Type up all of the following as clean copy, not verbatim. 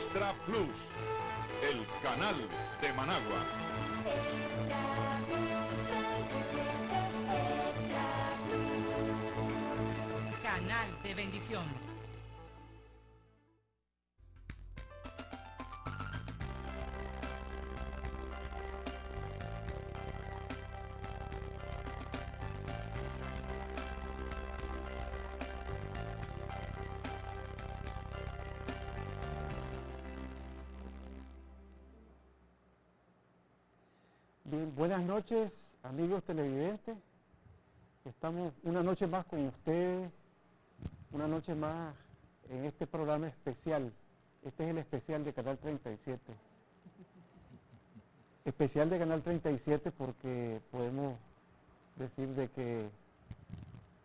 Extra Plus, el canal de Managua. Extra Plus 27, Extra Plus. Canal de bendición. Bien, buenas noches, amigos televidentes. Estamos una noche más con ustedes, una noche más en este programa especial. Este es el especial de Canal 37. Especial de Canal 37 porque podemos decir de que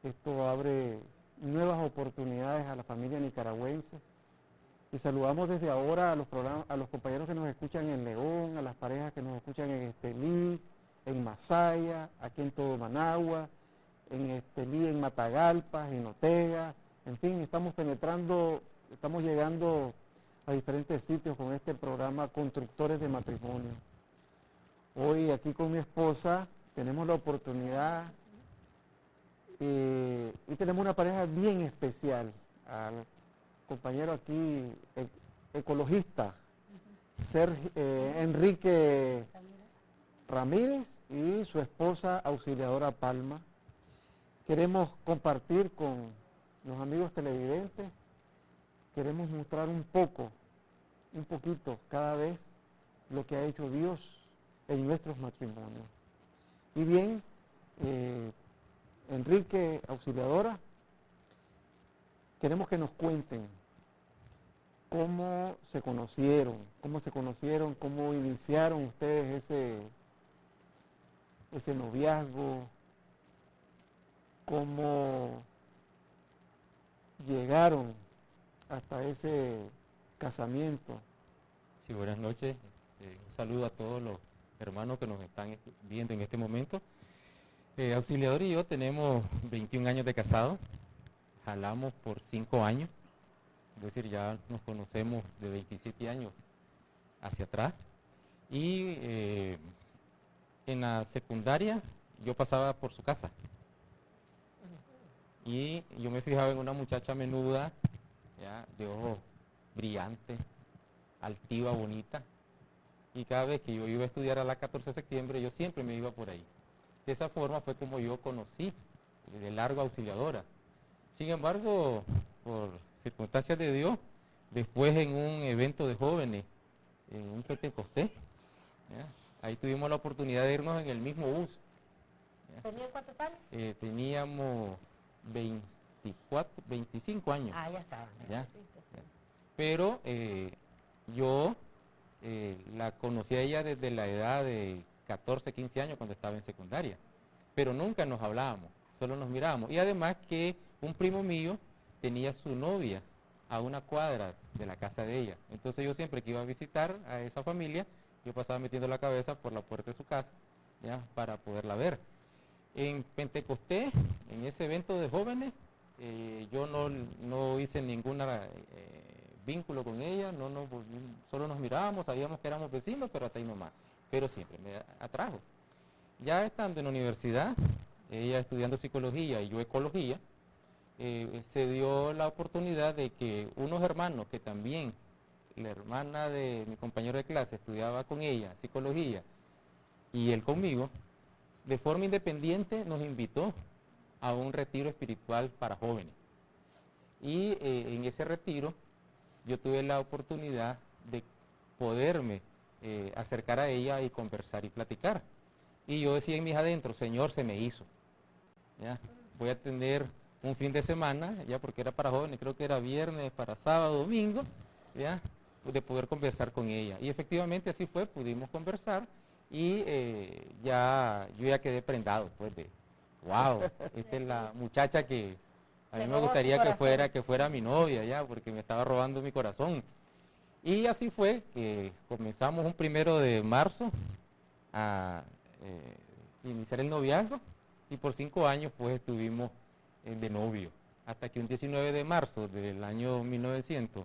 esto abre nuevas oportunidades a la familia nicaragüense. Y saludamos desde ahora a los compañeros que nos escuchan en León, a las parejas que nos escuchan en Estelí, en Masaya, aquí en todo Managua, en Estelí, en Matagalpa, en Otega, en fin, estamos llegando a diferentes sitios con este programa Constructores de Matrimonio. Hoy aquí con mi esposa tenemos la oportunidad y tenemos una pareja bien especial. Compañero aquí, ecologista, Enrique Ramírez y su esposa auxiliadora Palma. Queremos compartir con los amigos televidentes, queremos mostrar un poquito cada vez lo que ha hecho Dios en nuestros matrimonios. Y bien, Enrique, auxiliadora, queremos que nos cuenten cómo se conocieron, cómo iniciaron ustedes ese noviazgo, cómo llegaron hasta ese casamiento. Sí, buenas noches. Un saludo a todos los hermanos que nos están viendo en este momento. Auxiliador y yo tenemos 21 años de casado. Jalamos por 5 años, es decir, ya nos conocemos de 27 años hacia atrás. Y en la secundaria yo pasaba por su casa. Y yo me fijaba en una muchacha menuda, ya, de ojos brillantes, altiva, bonita. Y cada vez que yo iba a estudiar a la 14 de septiembre, yo siempre me iba por ahí. De esa forma fue como yo conocí de largo auxiliadora. Sin embargo, por circunstancias de Dios, después en un evento de jóvenes, en un Pentecostés, ¿ya? Ahí tuvimos la oportunidad de irnos en el mismo bus. ¿Tenían cuántos años? Teníamos 25 años. Ah, ya estaban. ¿Ya? Sí. Pero yo la conocí a ella desde la edad de 14, 15 años cuando estaba en secundaria. Pero nunca nos hablábamos, solo nos mirábamos. Y además que un primo mío tenía su novia a una cuadra de la casa de ella. Entonces yo siempre que iba a visitar a esa familia, yo pasaba metiendo la cabeza por la puerta de su casa, ¿ya? Para poderla ver. En Pentecostés, en ese evento de jóvenes, yo no hice ningún vínculo con ella, solo nos mirábamos, sabíamos que éramos vecinos, pero hasta ahí nomás. Pero siempre me atrajo. Ya estando en la universidad, ella estudiando psicología y yo ecología, se dio la oportunidad de que unos hermanos que también, la hermana de mi compañero de clase estudiaba con ella psicología y él conmigo, de forma independiente nos invitó a un retiro espiritual para jóvenes. Y en ese retiro yo tuve la oportunidad de poderme acercar a ella y conversar y platicar. Y yo decía en mis adentros, Señor, se me hizo. ¿Ya? Voy a tener un fin de semana, ya porque era para jóvenes, creo que era viernes, para sábado, domingo, ¿ya? De poder conversar con ella. Y efectivamente así fue, pudimos conversar y yo ya quedé prendado, pues, de, wow, esta es la muchacha que a mí me gustaría que fuera mi novia, ya, porque me estaba robando mi corazón. Y así fue que comenzamos un 1 de marzo a iniciar el noviazgo y por 5 años pues estuvimos de novio, hasta que un 19 de marzo del año 1990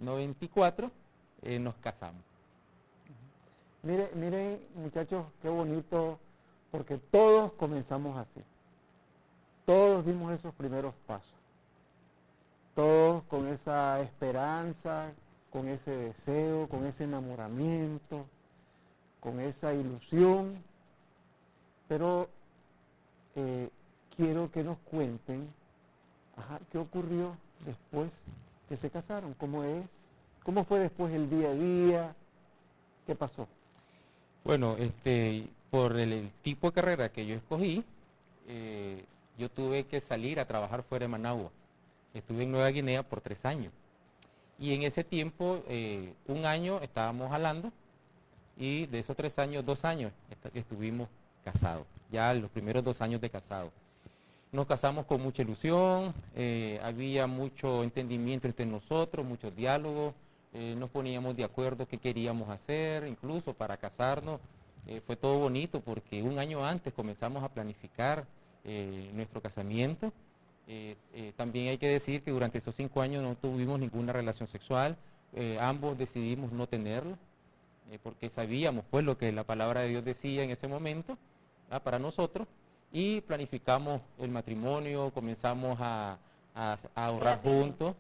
94 nos casamos. Miren, muchachos, qué bonito, porque todos comenzamos así. Todos dimos esos primeros pasos. Todos con esa esperanza, con ese deseo, con ese enamoramiento, con esa ilusión. Pero quiero que nos cuenten, qué ocurrió después que se casaron, cómo fue después el día a día, qué pasó. Bueno, por el tipo de carrera que yo escogí, yo tuve que salir a trabajar fuera de Managua. Estuve en Nueva Guinea por 3 años. Y en ese tiempo, 1 año estábamos jalando, y de esos 3 años, 2 años estuvimos casados, ya los primeros 2 años de casados. Nos casamos con mucha ilusión, había mucho entendimiento entre nosotros, muchos diálogos, nos poníamos de acuerdo qué queríamos hacer, incluso para casarnos. Fue todo bonito porque 1 año antes comenzamos a planificar nuestro casamiento. También hay que decir que durante esos 5 años no tuvimos ninguna relación sexual, ambos decidimos no tenerlo, porque sabíamos pues lo que la palabra de Dios decía en ese momento para nosotros, y planificamos el matrimonio, comenzamos a ahorrar juntos.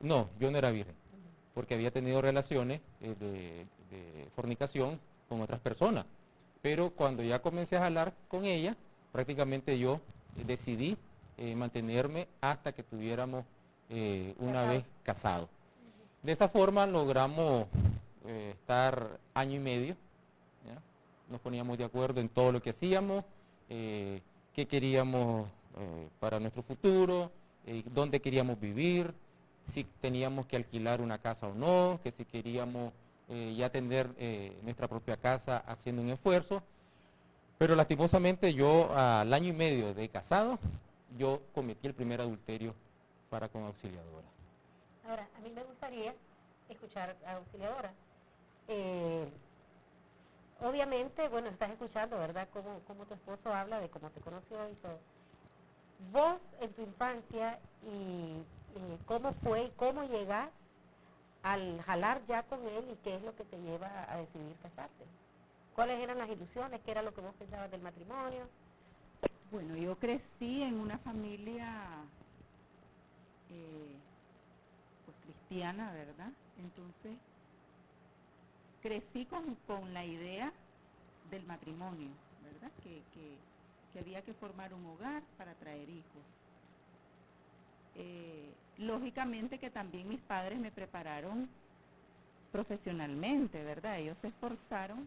No, yo no era virgen, porque había tenido relaciones de fornicación con otras personas, pero cuando ya comencé a jalar con ella, prácticamente yo decidí mantenerme hasta que tuviéramos una vez casados. De esa forma logramos estar 1 año y medio, ¿ya? Nos poníamos de acuerdo en todo lo que hacíamos, qué queríamos para nuestro futuro, dónde queríamos vivir, si teníamos que alquilar una casa o no, que si queríamos ya tener nuestra propia casa haciendo un esfuerzo. Pero lastimosamente yo al 1 año y medio de casado, yo cometí el primer adulterio para con Auxiliadora. Ahora, a mí me gustaría escuchar a Auxiliadora. Obviamente, bueno, estás escuchando, ¿verdad?, cómo tu esposo habla de cómo te conoció y todo. Vos en tu infancia y cómo fue y cómo llegás al jalar ya con él y qué es lo que te lleva a decidir casarte. ¿Cuáles eran las ilusiones? ¿Qué era lo que vos pensabas del matrimonio? Bueno, yo crecí en una familia pues cristiana, ¿verdad? Entonces, crecí con la idea del matrimonio, ¿verdad? Que había que formar un hogar para traer hijos. Lógicamente que también mis padres me prepararon profesionalmente, ¿verdad? Ellos se esforzaron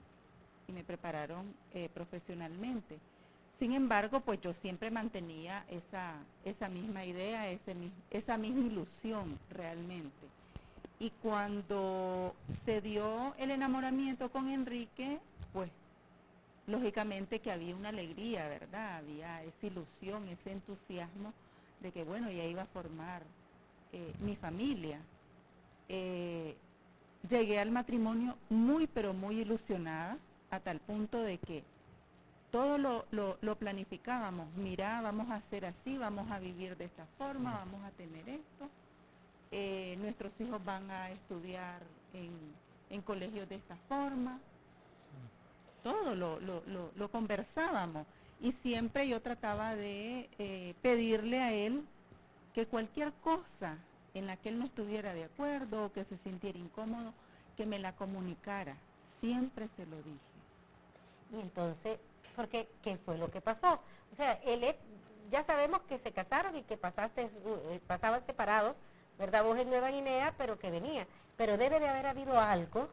y me prepararon profesionalmente. Sin embargo, pues yo siempre mantenía esa misma idea, esa misma ilusión realmente. Y cuando se dio el enamoramiento con Enrique, pues lógicamente que había una alegría, ¿verdad? Había esa ilusión, ese entusiasmo de que, bueno, ya iba a formar mi familia. Llegué al matrimonio muy, pero muy ilusionada, a tal punto de que todo lo planificábamos. Mira, vamos a hacer así, vamos a vivir de esta forma, vamos a tener esto. Nuestros hijos van a estudiar en colegios de esta forma. Sí. Todo lo conversábamos. Y siempre yo trataba de pedirle a él que cualquier cosa en la que él no estuviera de acuerdo o que se sintiera incómodo, que me la comunicara. Siempre se lo dije. Y entonces, porque ¿qué fue lo que pasó? O sea, ya sabemos que se casaron y que pasaban separados, ¿verdad? Vos en Nueva Guinea, pero que venía. Pero debe de haber habido algo,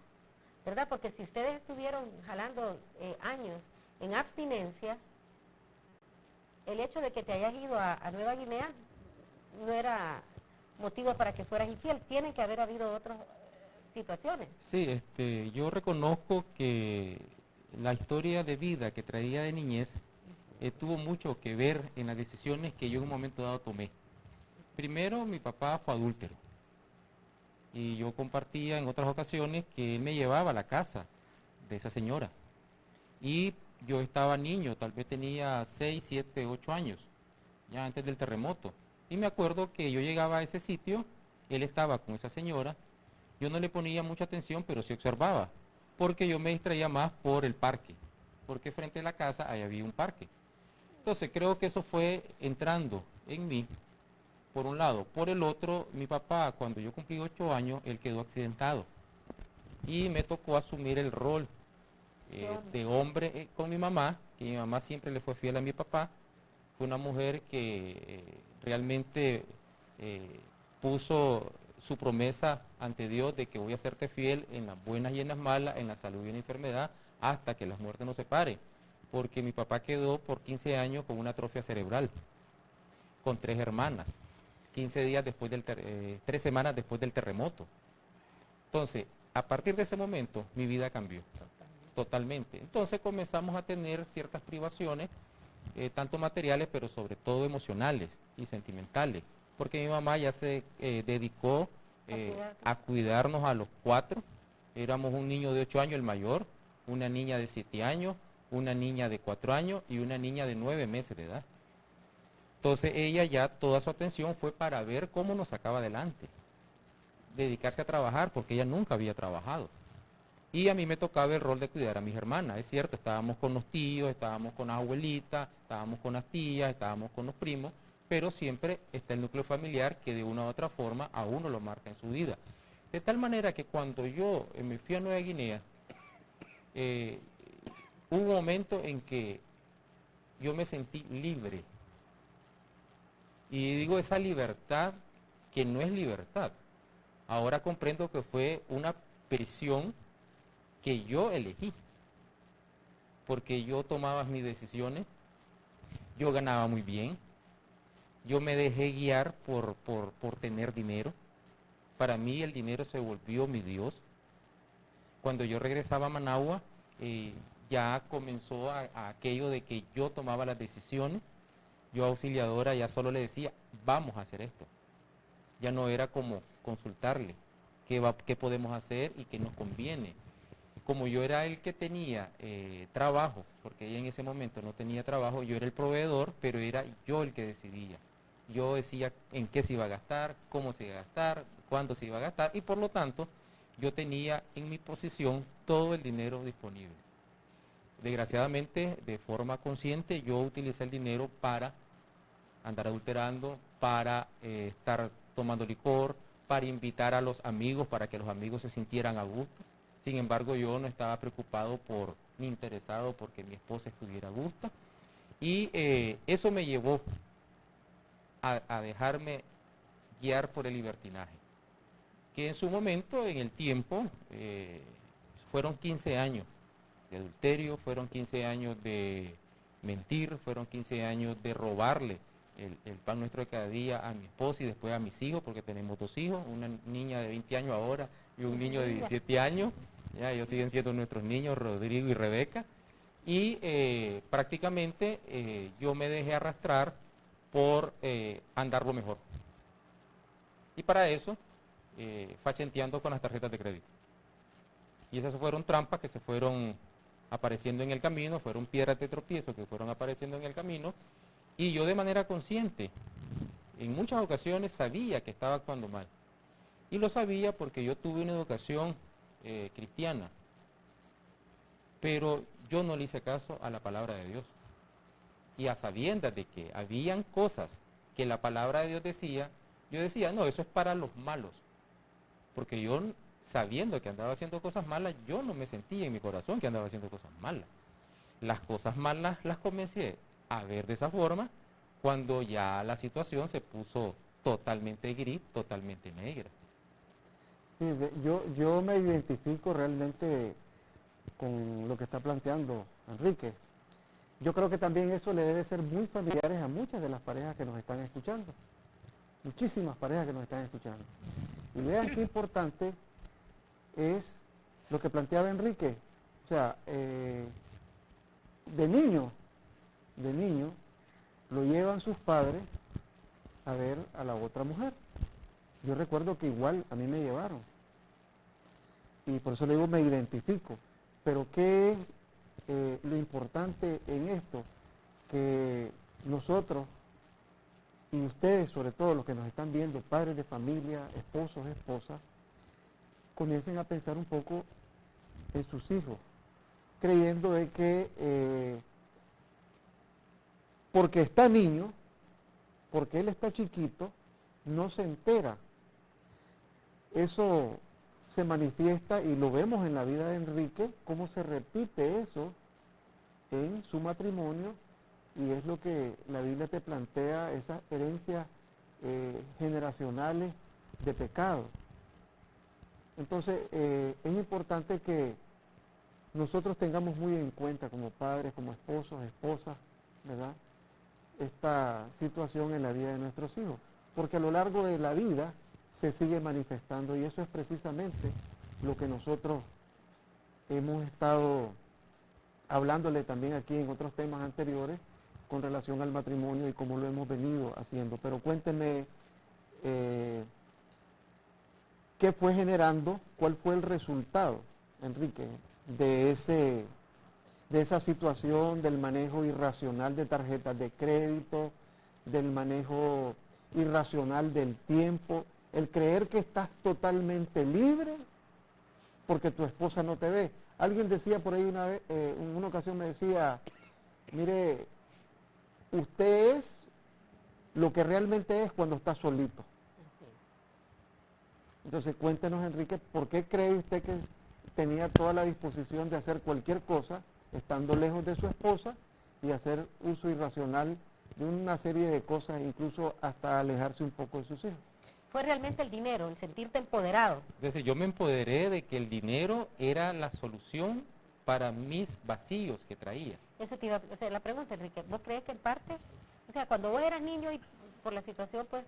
¿verdad? Porque si ustedes estuvieron jalando años en abstinencia, el hecho de que te hayas ido a Nueva Guinea no era motivo para que fueras infiel. Tiene que haber habido otras situaciones. Sí, yo reconozco que la historia de vida que traía de niñez tuvo mucho que ver en las decisiones que yo en un momento dado tomé. Primero, mi papá fue adúltero y yo compartía en otras ocasiones que él me llevaba a la casa de esa señora. Y yo estaba niño, tal vez tenía 6, 7, 8 años, ya antes del terremoto. Y me acuerdo que yo llegaba a ese sitio, él estaba con esa señora Yo no le ponía mucha atención, pero sí observaba, porque yo me distraía más por el parque, porque frente a la casa ahí había un parque. Entonces creo que eso fue entrando en mí, por un lado. Por el otro, mi papá, cuando yo cumplí 8 años, él quedó accidentado. Y me tocó asumir el rol de hombre con mi mamá, que mi mamá siempre le fue fiel a mi papá. Fue una mujer que realmente puso su promesa ante Dios de que voy a serte fiel en las buenas y en las malas, en la salud y en la enfermedad, hasta que las muertes nos separen. Porque mi papá quedó por 15 años con una atrofia cerebral, con 3 hermanas, 15 días después 3 semanas después del terremoto. Entonces, a partir de ese momento, mi vida cambió totalmente. Entonces comenzamos a tener ciertas privaciones, tanto materiales, pero sobre todo emocionales y sentimentales, porque mi mamá ya se dedicó a cuidarnos a los 4. Éramos un niño de 8 años, el mayor, una niña de 7 años, una niña de 4 años y una niña de 9 meses de edad. Entonces ella ya toda su atención fue para ver cómo nos sacaba adelante, dedicarse a trabajar, porque ella nunca había trabajado. Y a mí me tocaba el rol de cuidar a mis hermanas, es cierto, estábamos con los tíos, estábamos con las abuelitas, estábamos con las tías, estábamos con los primos, pero siempre está el núcleo familiar que de una u otra forma a uno lo marca en su vida. De tal manera que cuando yo me fui a Nueva Guinea, hubo un momento en que yo me sentí libre. Y digo esa libertad que no es libertad. Ahora comprendo que fue una prisión que yo elegí, porque yo tomaba mis decisiones, yo ganaba muy bien, yo me dejé guiar por tener dinero. Para mí el dinero se volvió mi Dios. Cuando yo regresaba a Managua, ya comenzó a aquello de que yo tomaba las decisiones. Yo auxiliadora ya solo le decía, vamos a hacer esto. Ya no era como consultarle qué podemos hacer y qué nos conviene. Como yo era el que tenía trabajo, porque ella en ese momento no tenía trabajo, yo era el proveedor, pero era yo el que decidía. Yo decía en qué se iba a gastar, cómo se iba a gastar, cuándo se iba a gastar, y por lo tanto yo tenía en mi posición todo el dinero disponible. Desgraciadamente, de forma consciente, yo utilicé el dinero para andar adulterando, para estar tomando licor, para invitar a los amigos, para que los amigos se sintieran a gusto. Sin embargo, yo no estaba preocupado ni interesado porque mi esposa estuviera a gusto. Y eso me llevó a dejarme guiar por el libertinaje, que en su momento, en el tiempo, fueron 15 años de adulterio, fueron 15 años de mentir, fueron 15 años de robarle el pan nuestro de cada día a mi esposa y después a mis hijos, porque tenemos 2 hijos, una niña de 20 años ahora y un niño de 17 años. Ya, ellos siguen siendo nuestros niños, Rodrigo y Rebeca. Y prácticamente yo me dejé arrastrar por andar lo mejor. Y para eso, fachenteando con las tarjetas de crédito. Y esas fueron trampas que se fueron apareciendo en el camino, fueron piedras de tropiezo que fueron apareciendo en el camino. Y yo de manera consciente, en muchas ocasiones sabía que estaba actuando mal. Y lo sabía porque yo tuve una educación cristiana. Pero yo no le hice caso a la palabra de Dios. Y a sabiendas de que habían cosas que la palabra de Dios decía, yo decía, no, eso es para los malos. Porque yo, sabiendo que andaba haciendo cosas malas, yo no me sentía en mi corazón que andaba haciendo cosas malas. Las cosas malas las comencé a ver de esa forma cuando ya la situación se puso totalmente gris, totalmente negra. Sí, yo me identifico realmente con lo que está planteando Enrique. Yo creo que también eso le debe ser muy familiares a muchas de las parejas que nos están escuchando. Muchísimas parejas que nos están escuchando. Y vean qué importante es lo que planteaba Enrique. O sea, de niño, lo llevan sus padres a ver a la otra mujer. Yo recuerdo que igual a mí me llevaron. Y por eso le digo, me identifico. Pero ¿qué es lo importante en esto? Que nosotros, y ustedes sobre todo los que nos están viendo, padres de familia, esposos, esposas, comiencen a pensar un poco en sus hijos, creyendo de que porque está niño, porque él está chiquito, no se entera. Eso se manifiesta y lo vemos en la vida de Enrique, cómo se repite eso en su matrimonio, y es lo que la Biblia te plantea, esas herencias generacionales de pecado. Entonces, es importante que nosotros tengamos muy en cuenta como padres, como esposos, esposas, ¿verdad?, esta situación en la vida de nuestros hijos, porque a lo largo de la vida se sigue manifestando, y eso es precisamente lo que nosotros hemos estado hablándole también aquí en otros temas anteriores con relación al matrimonio y cómo lo hemos venido haciendo. Pero cuénteme, ¿qué fue generando, cuál fue el resultado, Enrique, de esa situación del manejo irracional de tarjetas de crédito, del manejo irracional del tiempo, el creer que estás totalmente libre porque tu esposa no te ve? Alguien decía por ahí una vez, en una ocasión me decía, mire, usted es lo que realmente es cuando está solito. Entonces cuéntenos, Enrique, ¿por qué cree usted que tenía toda la disposición de hacer cualquier cosa estando lejos de su esposa y hacer uso irracional de una serie de cosas, incluso hasta alejarse un poco de sus hijos? Fue realmente el dinero, el sentirte empoderado. Es decir, yo me empoderé de que el dinero era la solución para mis vacíos que traía. Eso te iba a hacer la pregunta, Enrique. ¿Vos crees que en parte, o sea, cuando vos eras niño y por la situación pues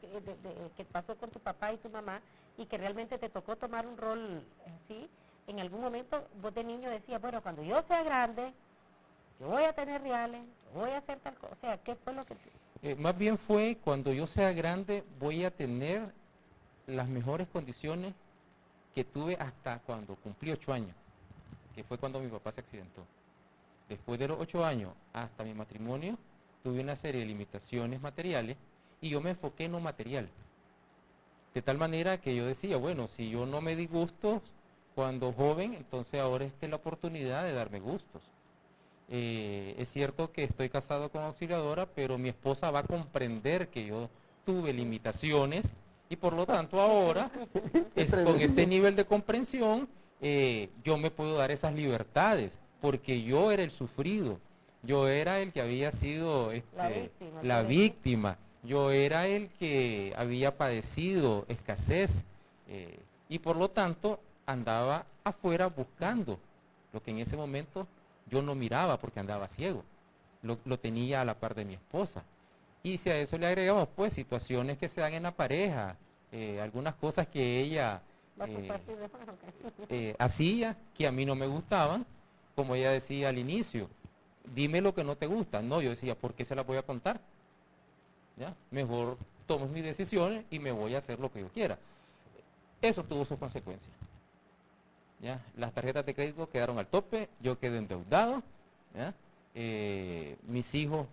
que pasó con tu papá y tu mamá y que realmente te tocó tomar un rol así, en algún momento vos de niño decías, bueno, cuando yo sea grande, yo voy a tener reales, yo voy a hacer tal cosa? O sea, ¿qué fue lo que...? Más bien fue, cuando yo sea grande, voy a tener las mejores condiciones que tuve hasta cuando cumplí 8 años, que fue cuando mi papá se accidentó. Después de los 8 años hasta mi matrimonio, tuve una serie de limitaciones materiales y yo me enfoqué en lo material. De tal manera que yo decía, bueno, si yo no me di gustos cuando joven, entonces ahora esta es la oportunidad de darme gustos. Es cierto que estoy casado con auxiliadora, pero mi esposa va a comprender que yo tuve limitaciones y por lo tanto ahora, con ese nivel de comprensión, yo me puedo dar esas libertades, porque yo era el sufrido, yo era el que había sido la víctima, yo era el que había padecido escasez y por lo tanto andaba afuera buscando lo que en ese momento yo no miraba porque andaba ciego, lo tenía a la par de mi esposa. Y si a eso le agregamos pues situaciones que se dan en la pareja, algunas cosas que ella hacía que a mí no me gustaban, como ella decía al inicio, dime lo que no te gusta. No, yo decía, ¿por qué se las voy a contar? ¿Ya? Mejor tomo mis decisiones y me voy a hacer lo que yo quiera. Eso tuvo sus consecuencias. ¿Ya? Las tarjetas de crédito quedaron al tope, yo quedé endeudado, ¿ya? Mis hijos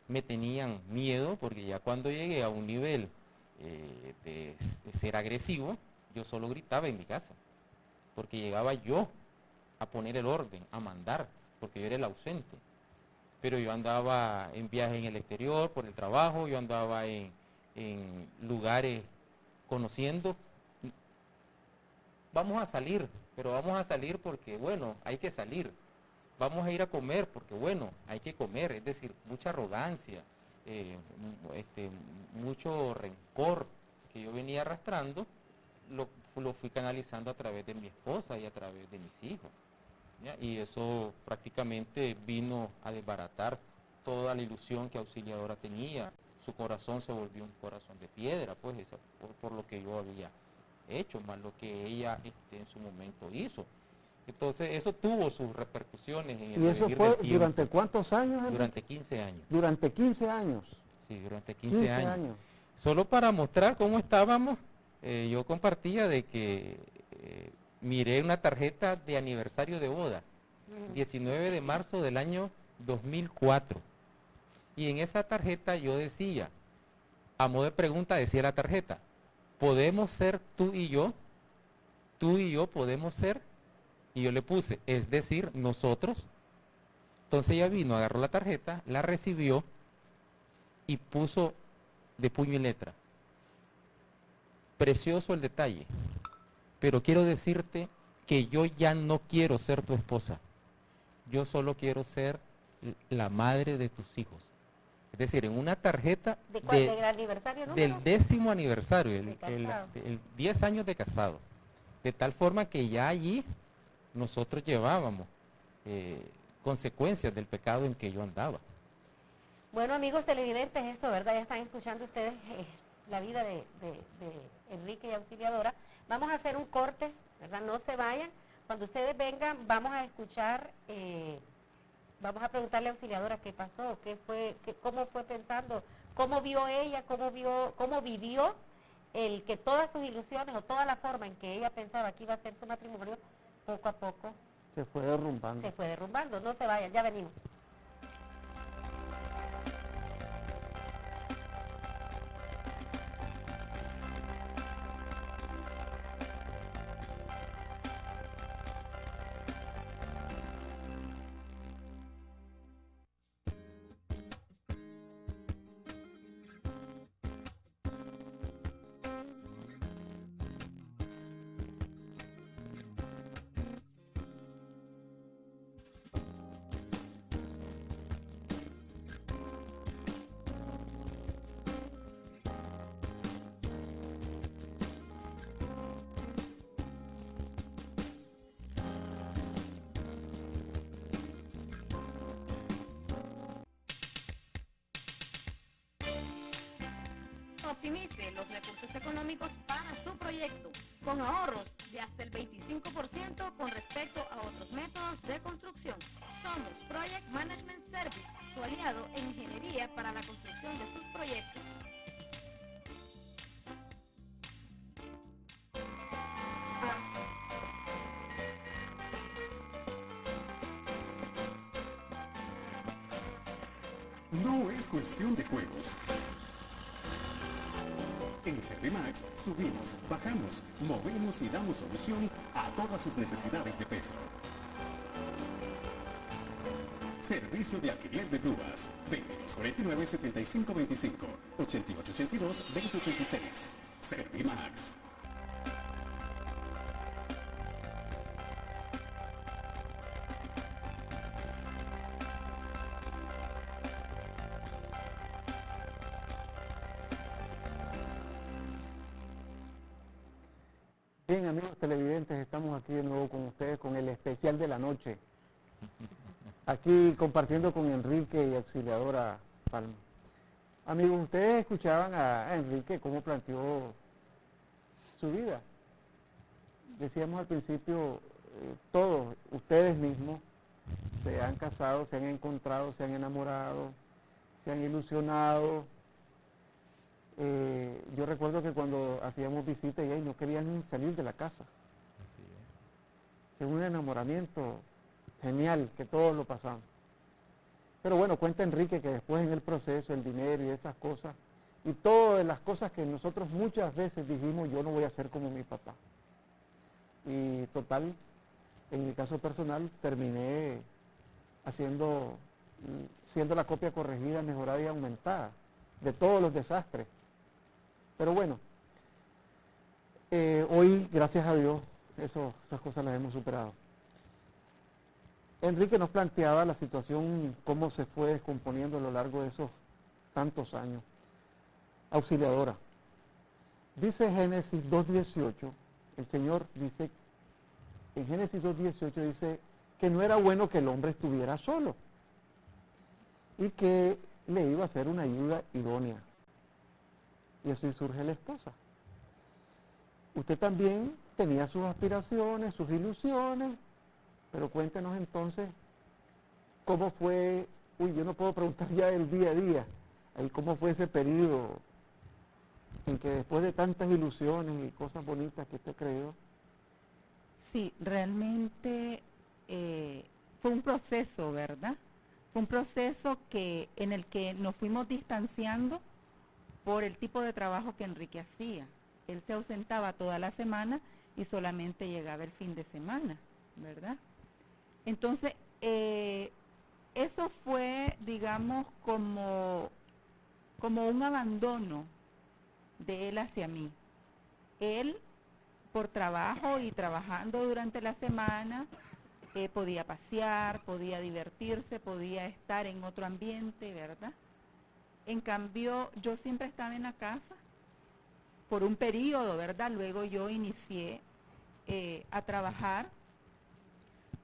me tenían miedo porque ya cuando llegué a un nivel de ser agresivo, yo solo gritaba en mi casa, porque llegaba yo a poner el orden, a mandar, porque yo era el ausente. Pero yo andaba en viaje en el exterior por el trabajo, yo andaba en lugares conociendo. Vamos a salir, pero vamos a salir porque, bueno, hay que salir. Vamos a ir a comer porque, bueno, hay que comer. Es decir, mucha arrogancia, mucho rencor que yo venía arrastrando, lo fui canalizando a través de mi esposa y a través de mis hijos. ¿Ya? Y eso prácticamente vino a desbaratar toda la ilusión que Auxiliadora tenía. Su corazón se volvió un corazón de piedra, pues, por lo que yo había hecho, más lo que ella en su momento hizo. Entonces eso tuvo sus repercusiones en el ¿Y eso fue durante cuántos años, Enrique? Durante 15 años. Durante 15 años. Sí, durante 15 años. Solo para mostrar cómo estábamos, yo compartía de que miré una tarjeta de aniversario de boda, 19 de marzo del año 2004. Y en esa tarjeta yo decía, a modo de pregunta decía la tarjeta, ¿podemos ser tú y yo? tú y yo podemos ser, y yo le puse, es decir, nosotros. Entonces ella vino, agarró la tarjeta, la recibió y puso de puño y letra. Precioso el detalle, pero quiero decirte que yo ya no quiero ser tu esposa. Yo solo quiero ser la madre de tus hijos. Es decir, en una tarjeta ¿De cuál? ¿Del aniversario número? del 10º aniversario, De casado. el 10 años de casado. De tal forma que ya allí nosotros llevábamos consecuencias del pecado en que yo andaba. Bueno, amigos televidentes, esto, ¿verdad? Ya están escuchando ustedes la vida de Enrique y Auxiliadora. Vamos a hacer un corte, ¿verdad? No se vayan. Cuando ustedes vengan, vamos a escuchar, vamos a preguntarle a Auxiliadora qué pasó, cómo fue pensando, cómo vio ella, cómo vivió el que todas sus ilusiones o toda la forma en que ella pensaba que iba a ser su matrimonio, poco a poco Se fue derrumbando. se fue derrumbando. No se vayan, ya venimos. Optimice los recursos económicos para su proyecto, con ahorros de hasta el 25% con respecto a otros métodos de construcción. Somos Project Management Service, su aliado en ingeniería para la construcción de sus proyectos. No es cuestión de juegos. En Servimax subimos, bajamos, movemos y damos solución a todas sus necesidades de peso. Servicio de alquiler de grúas, 2249-7525, 8882-2086. Servimax. Bien, amigos televidentes, estamos aquí de nuevo con ustedes con el especial de la noche. Aquí compartiendo con Enrique y Auxiliadora Palma. Amigos, ustedes escuchaban a Enrique cómo planteó su vida. Decíamos al principio, todos ustedes mismos se han casado, se han encontrado, se han enamorado, se han ilusionado. Yo recuerdo que cuando hacíamos visitas y no querían salir de la casa. Así es. Es un enamoramiento genial que todos lo pasamos. Pero bueno, cuenta Enrique que después en el proceso, el dinero y esas cosas, y todas las cosas que nosotros muchas veces dijimos, yo no voy a ser como mi papá. Y total, en mi caso personal, terminé siendo la copia corregida, mejorada y aumentada de todos los desastres. Pero bueno, hoy, gracias a Dios, esas cosas las hemos superado. Enrique nos planteaba la situación, cómo se fue descomponiendo a lo largo de esos tantos años. Auxiliadora. Dice Génesis 2.18, el Señor dice, en Génesis 2.18 dice que no era bueno que el hombre estuviera solo y que le iba a ser una ayuda idónea. Y así surge la esposa. Usted también tenía sus aspiraciones, sus ilusiones, pero cuéntenos entonces cómo fue, yo no puedo preguntar ya el día a día, ahí cómo fue ese periodo en que después de tantas ilusiones y cosas bonitas que usted creyó. Sí, realmente fue un proceso, ¿verdad? Fue un proceso en el que nos fuimos distanciando por el tipo de trabajo que Enrique hacía. Él se ausentaba toda la semana y solamente llegaba el fin de semana, ¿verdad? Entonces, eso fue, digamos, como un abandono de él hacia mí. Él, por trabajo y trabajando durante la semana, podía pasear, podía divertirse, podía estar en otro ambiente, ¿verdad? En cambio, yo siempre estaba en la casa por un periodo, ¿verdad? Luego yo inicié a trabajar,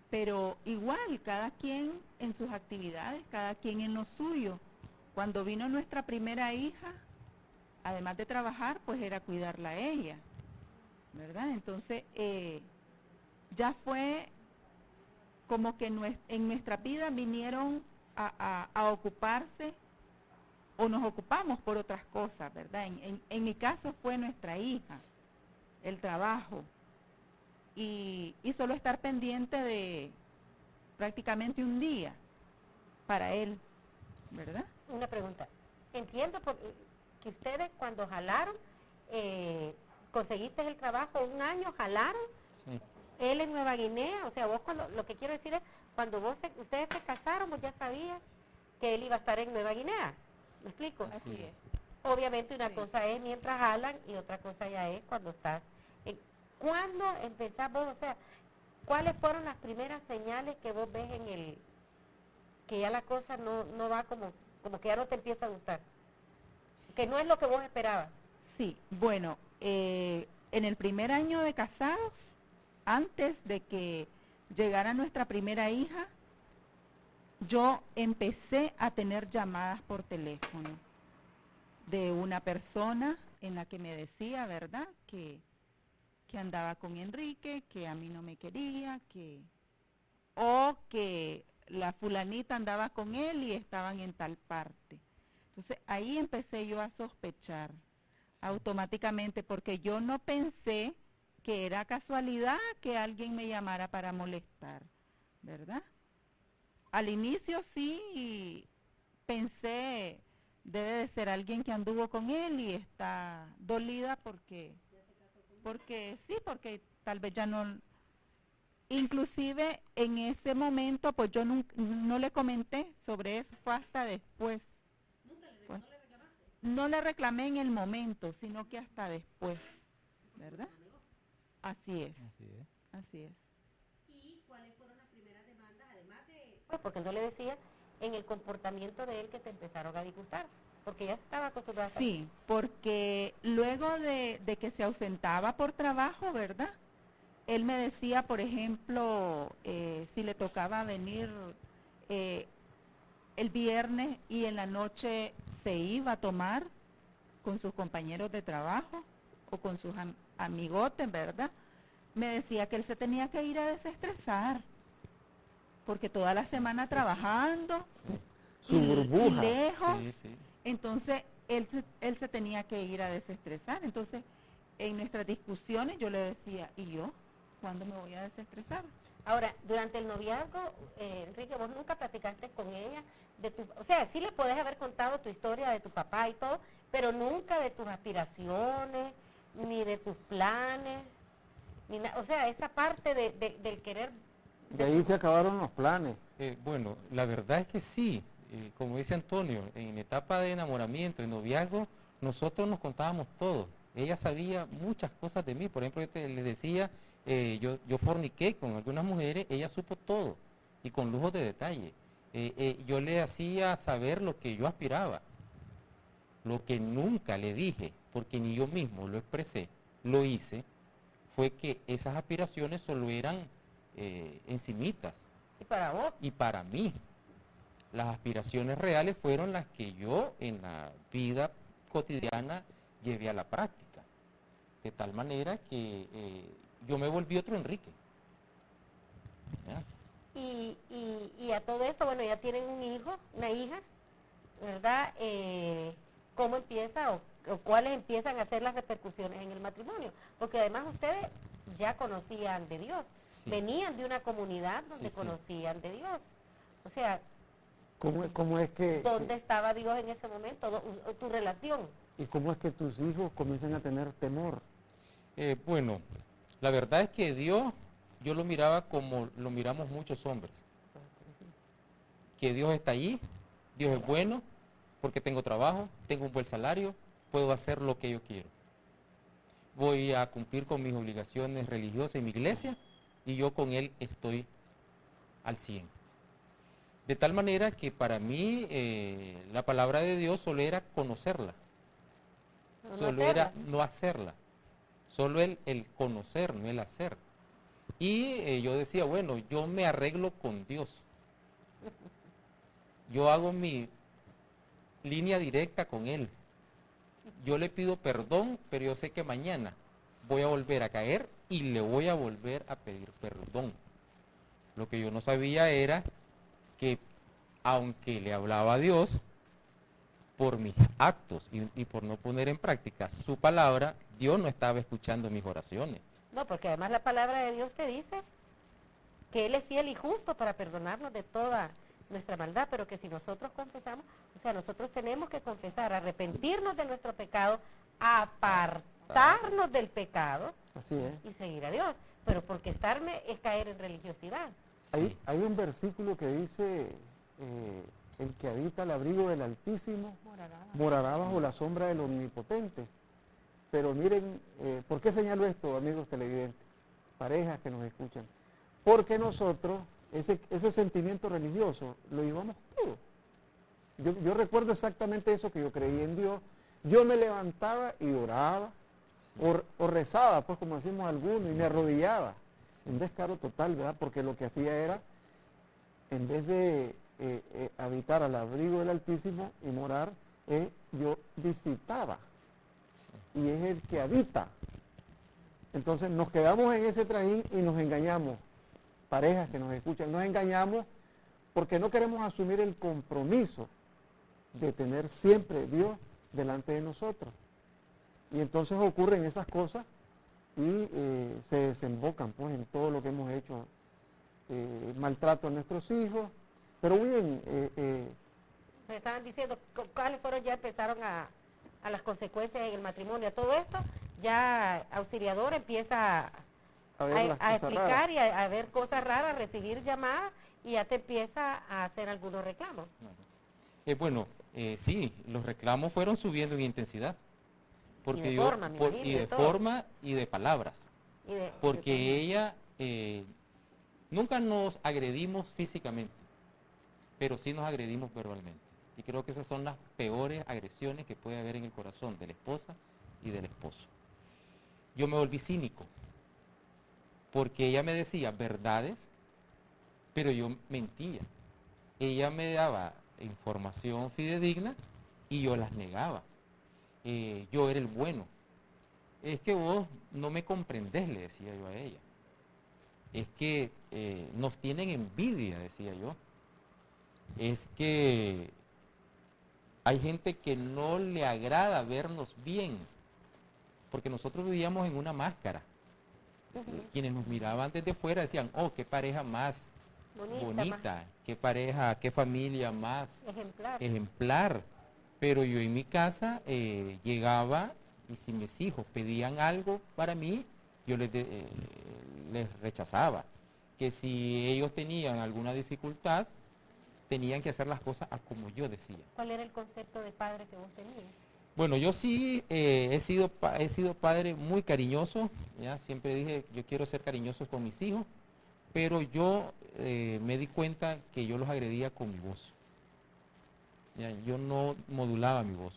pero igual, cada quien en sus actividades, cada quien en lo suyo. Cuando vino nuestra primera hija, además de trabajar, pues era cuidarla a ella, ¿verdad? Entonces, ya fue como que en nuestra vida vinieron a ocuparse, o nos ocupamos por otras cosas, ¿verdad? En mi caso fue nuestra hija, el trabajo, y solo estar pendiente de prácticamente un día para él, ¿verdad? Una pregunta. Entiendo que ustedes cuando jalaron, conseguiste el trabajo un año, jalaron, Sí. él en Nueva Guinea, o sea, vos cuando, lo que quiero decir es, cuando ustedes se casaron, vos ya sabías que él iba a estar en Nueva Guinea. ¿Me explico? Así es. Obviamente una Sí. cosa es mientras jalan y otra cosa ya es cuando estás. ¿Cuándo empezás vos? O sea, ¿cuáles fueron las primeras señales que vos ves que ya la cosa no va como que ya no te empieza a gustar? Que no es lo que vos esperabas. Sí, bueno, en el primer año de casados, antes de que llegara nuestra primera hija, yo empecé a tener llamadas por teléfono de una persona en la que me decía, ¿verdad?, que andaba con Enrique, que a mí no me quería, o que la fulanita andaba con él y estaban en tal parte. Entonces ahí empecé yo a sospechar automáticamente, porque yo no pensé que era casualidad que alguien me llamara para molestar, ¿verdad? Al inicio sí pensé, debe de ser alguien que anduvo con él y está dolida porque tal vez ya no, inclusive en ese momento pues yo no le comenté sobre eso, fue hasta después. No le reclamé en el momento, sino que hasta después, ¿verdad? Así es, Así es. así es. ¿Y cuáles fueron las primeras demandas, además de... Pues porque no le decía en el comportamiento de él que te empezaron a disgustar, porque ya estaba acostumbrada a Sí, porque luego de que se ausentaba por trabajo, ¿verdad? Él me decía, por ejemplo, si le tocaba venir el viernes y en la noche se iba a tomar con sus compañeros de trabajo o con sus amigotes, ¿verdad? Me decía que él se tenía que ir a desestresar, porque toda la semana trabajando Su y burbuja. lejos. Sí, sí. Entonces, él se tenía que ir a desestresar. Entonces, en nuestras discusiones yo le decía, ¿y yo? ¿Cuándo me voy a desestresar? Ahora, durante el noviazgo, Enrique, vos nunca platicaste con ella o sea, sí le podés haber contado tu historia de tu papá y todo, pero nunca de tus aspiraciones, ni de tus planes, o sea, esa parte del querer. De ahí se acabaron los planes. Bueno, la verdad es que sí, como dice Antonio, en etapa de enamoramiento, de noviazgo, nosotros nos contábamos todo. Ella sabía muchas cosas de mí, por ejemplo, les decía, yo forniqué con algunas mujeres, ella supo todo y con lujos de detalle. Yo le hacía saber lo que yo aspiraba, lo que nunca le dije, porque ni yo mismo lo expresé, lo hice, fue que esas aspiraciones solo eran encimitas. Y para vos, Y para mí, las aspiraciones reales fueron las que yo en la vida cotidiana llevé a la práctica. De tal manera que yo me volví otro Enrique. ¿Ya? y a todo esto, bueno, ya tienen un hijo, una hija, ¿verdad? ¿Cómo empieza o cuáles empiezan a ser las repercusiones en el matrimonio? Porque además ustedes ya conocían de Dios, Sí. venían de una comunidad donde Sí. conocían de Dios. O sea, ¿Cómo es que, ¿dónde estaba Dios en ese momento? Tu relación. y cómo es que tus hijos comienzan a tener temor? Bueno, La verdad es que Dios, yo lo miraba como lo miramos muchos hombres. Que Dios está allí, Dios es bueno, porque tengo trabajo, tengo un buen salario, puedo hacer lo que yo quiero. Voy a cumplir con mis obligaciones religiosas en mi iglesia y yo con Él estoy al 100. De tal manera que para mí la palabra de Dios solo era conocerla, No solo hacerla. era no hacerla, solo el conocer, no el hacer. Y yo decía, bueno, yo me arreglo con Dios. Yo hago mi línea directa con Él. Yo le pido perdón, pero yo sé que mañana voy a volver a caer y le voy a volver a pedir perdón. Lo que yo no sabía era que aunque le hablaba a Dios, por mis actos y por no poner en práctica su palabra, Dios no estaba escuchando mis oraciones. No, porque además la palabra de Dios te dice que Él es fiel y justo para perdonarnos de toda nuestra maldad, pero que si nosotros confesamos, o sea, nosotros tenemos que confesar, arrepentirnos de nuestro pecado, apartarnos del pecado Así es. y seguir a Dios. Pero porque estarme es caer en religiosidad. Sí. Hay un versículo que dice, el que habita al abrigo del Altísimo morará bajo la sombra del Omnipotente. Pero miren, ¿por qué señalo esto, amigos televidentes? Parejas que nos escuchan. Porque nosotros, ese sentimiento religioso, lo llevamos todo. Yo recuerdo exactamente eso, que yo creía en Dios. Yo me levantaba y oraba, o rezaba, pues como decimos algunos, y me arrodillaba. Un descaro total, ¿verdad? Porque lo que hacía era, en vez de habitar al abrigo del Altísimo y morar, yo visitaba. Y es el que habita. Entonces nos quedamos en ese trajín y nos engañamos. Parejas que nos escuchan, nos engañamos porque no queremos asumir el compromiso de tener siempre Dios delante de nosotros. Y entonces ocurren esas cosas y se desembocan pues en todo lo que hemos hecho, maltrato a nuestros hijos. Pero bien, Me estaban diciendo cuáles fueron, ya empezaron a las consecuencias en el matrimonio, a todo esto, ya Auxiliador empieza a ver las a cosas explicar raras. y a ver cosas raras, recibir llamadas y ya te empieza a hacer algunos reclamos. Bueno, sí, los reclamos fueron subiendo en intensidad. Porque de forma, me imagino, y de de todo. forma y de palabras. Y de Porque de- ella, nunca nos agredimos físicamente, pero sí nos agredimos verbalmente. Y creo que esas son las peores agresiones que puede haber en el corazón de la esposa y del esposo. Yo me volví cínico, porque ella me decía verdades, pero yo mentía. Ella me daba información fidedigna y yo las negaba. Yo era el bueno. Es que vos no me comprendés, le decía yo a ella. Es que nos tienen envidia, decía yo. Es que hay gente que no le agrada vernos bien, porque nosotros vivíamos en una máscara. Quienes nos miraban desde fuera decían, oh, qué pareja más bonita, qué pareja, qué familia más ejemplar. ejemplar. Pero yo en mi casa llegaba y si mis hijos pedían algo para mí, yo les rechazaba. Que si ellos tenían alguna dificultad, tenían que hacer las cosas a como yo decía. ¿Cuál era el concepto de padre que vos tenías? Bueno, yo sí he sido padre muy cariñoso, ¿ya? Siempre dije, yo quiero ser cariñoso con mis hijos, pero yo me di cuenta que yo los agredía con mi voz. ¿Ya? Yo no modulaba mi voz,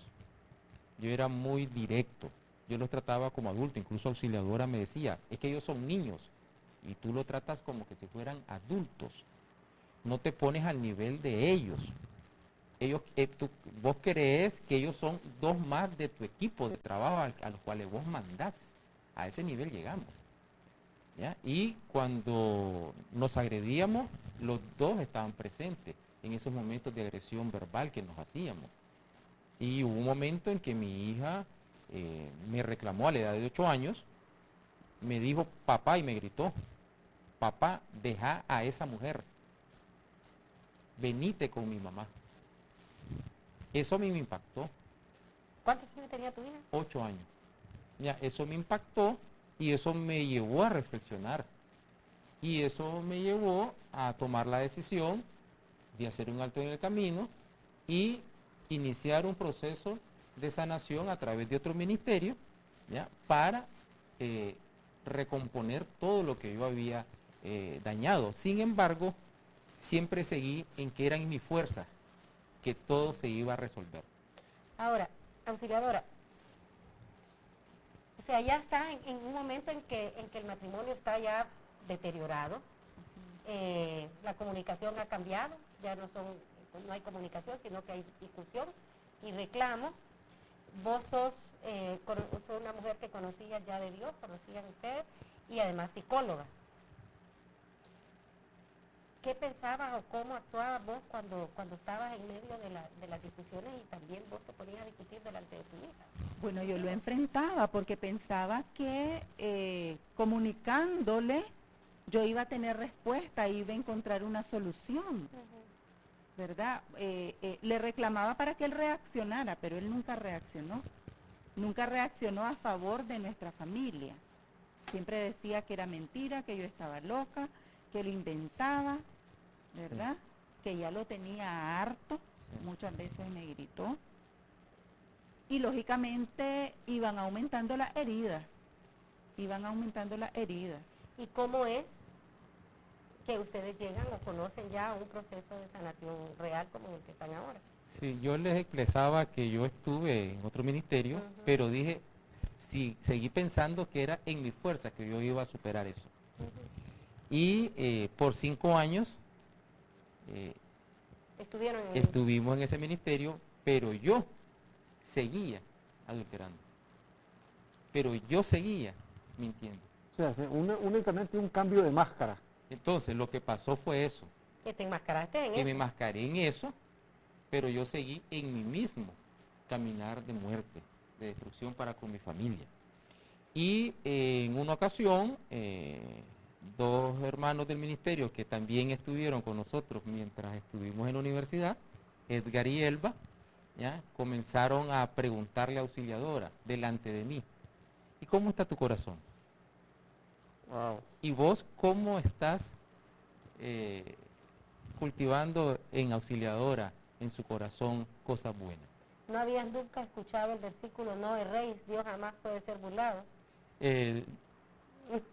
yo era muy directo, yo los trataba como adultos, incluso Auxiliadora me decía, es que ellos son niños y tú los tratas como que si fueran adultos, no te pones al nivel de ellos. Vos crees que ellos son dos más de tu equipo de trabajo a los cuales vos mandás. A ese nivel llegamos. ¿Ya? Y cuando nos agredíamos, los dos estaban presentes en esos momentos de agresión verbal que nos hacíamos. Y hubo un momento en que mi hija me reclamó a la edad de 8 años, me dijo papá y me gritó, papá, deja a esa mujer, venite con mi mamá. Eso a mí me impactó. ¿Cuántos años tenía tu hija? 8 años. Ya, eso me impactó Y eso me llevó a reflexionar. Y eso me llevó a tomar la decisión de hacer un alto en el camino y iniciar un proceso de sanación a través de otro ministerio, ¿ya? Para recomponer todo lo que yo había dañado. Sin embargo, siempre seguí en que era en mi fuerza que todo se iba a resolver. Ahora, auxiliadora, o sea, ya está en un momento en que el matrimonio está ya deteriorado, la comunicación ha cambiado, ya no hay comunicación, sino que hay discusión y reclamo. Vos sos una mujer que conocía ya de Dios, conocían ustedes, y además psicóloga. ¿Qué pensabas o cómo actuabas vos cuando estabas en medio de las discusiones y también vos te ponías a discutir delante de tu hija? Bueno, yo lo enfrentaba porque pensaba que comunicándole yo iba a tener respuesta, iba a encontrar una solución, ¿verdad? Le reclamaba para que él reaccionara, pero él nunca reaccionó. Nunca reaccionó a favor de nuestra familia. Siempre decía que era mentira, que yo estaba loca, que lo inventaba, ¿verdad? Que ya lo tenía harto, muchas veces me gritó. Y lógicamente iban aumentando las heridas, ¿Y cómo es que ustedes llegan o conocen ya un proceso de sanación real como el que están ahora? Sí, yo les expresaba que yo estuve en otro ministerio, pero dije, sí, seguí pensando que era en mi fuerza que yo iba a superar eso. Y por 5 años estuvimos en ese ministerio, pero yo seguía adulterando. Pero yo seguía mintiendo. O sea, únicamente un cambio de máscara. Entonces, lo que pasó fue eso. Que te enmascaraste en Que eso. me enmascaré en eso, pero yo seguí en mí mismo caminar de muerte, de destrucción para con mi familia. Y en una ocasión, 2 hermanos del ministerio que también estuvieron con nosotros mientras estuvimos en la universidad, Edgar y Elba, ¿ya? Comenzaron a preguntarle a Auxiliadora delante de mí, ¿y cómo está tu corazón? Wow. ¿Y vos cómo estás cultivando en Auxiliadora, en su corazón, cosas buenas? ¿No habías nunca escuchado el versículo, no erréis, Dios jamás puede ser burlado?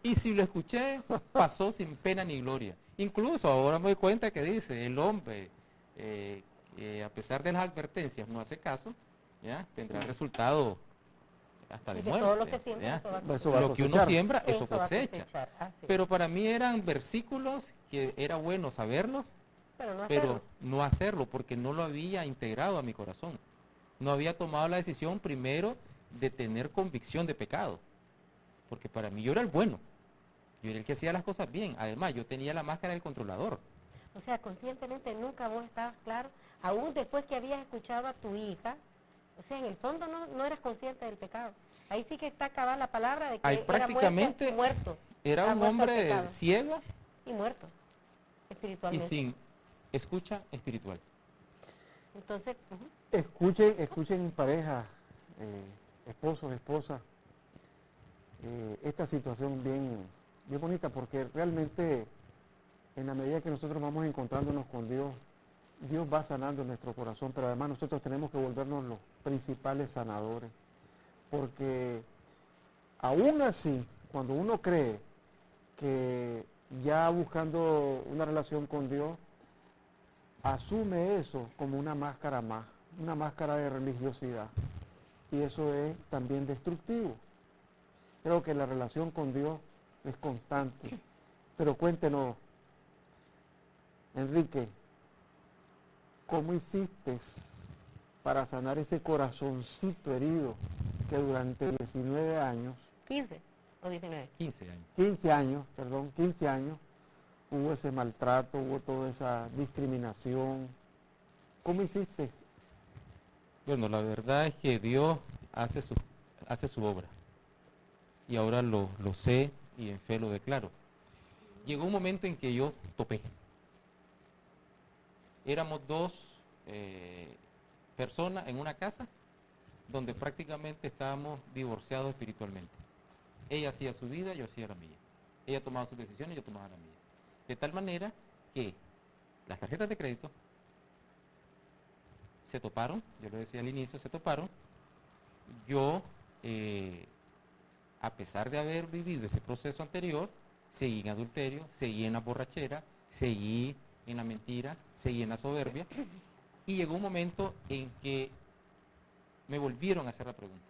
Y si lo escuché, pasó sin pena ni gloria. Incluso ahora me doy cuenta que dice, el hombre, a pesar de las advertencias, no hace caso, ¿ya? Tendrá resultado hasta de Y que muerte. todo lo que siembra, ¿ya? eso va a Eso va a Lo que uno cosechar. siembra, eso va a cosecha. cosechar, así. Pero para mí eran versículos que era bueno saberlos, Pero no pero hacerlo. no hacerlo porque no lo había integrado a mi corazón. No había tomado la decisión primero de tener convicción de pecado. Porque para mí yo era el bueno. Yo era el que hacía las cosas bien. Además, yo tenía la máscara del controlador. O sea, conscientemente nunca vos estabas claro, aún después que habías escuchado a tu hija, o sea, en el fondo no eras consciente del pecado. Ahí sí que está acabada la palabra de que Ahí era prácticamente muerto. Era un muerto al hombre pecado. ciego Y muerto, y espiritualmente. sin escucha espiritual. Entonces, Escuchen en pareja, esposos, esposas, esta situación bien bonita, porque realmente en la medida que nosotros vamos encontrándonos con Dios, Dios va sanando nuestro corazón, pero además nosotros tenemos que volvernos los principales sanadores, porque aún así, cuando uno cree que ya buscando una relación con Dios, asume eso como una máscara más, una máscara de religiosidad, y eso es también destructivo. Creo que la relación con Dios es constante, pero cuéntenos, Enrique, ¿cómo hiciste para sanar ese corazoncito herido que durante 19 años, 15 o 19. 15 años. 15 años, hubo ese maltrato, hubo toda esa discriminación? ¿Cómo hiciste? Bueno, la verdad es que Dios hace su obra. Y ahora lo sé y en fe lo declaro. Llegó un momento en que yo topé. Éramos 2 personas en una casa donde prácticamente estábamos divorciados espiritualmente. Ella hacía su vida, yo hacía la mía. Ella tomaba sus decisiones, yo tomaba la mía. De tal manera que las tarjetas de crédito se toparon, yo lo decía al inicio, se toparon. Yo, a pesar de haber vivido ese proceso anterior, seguí en adulterio, seguí en la borrachera, seguí en la mentira, seguí en la soberbia. Y llegó un momento en que me volvieron a hacer la pregunta: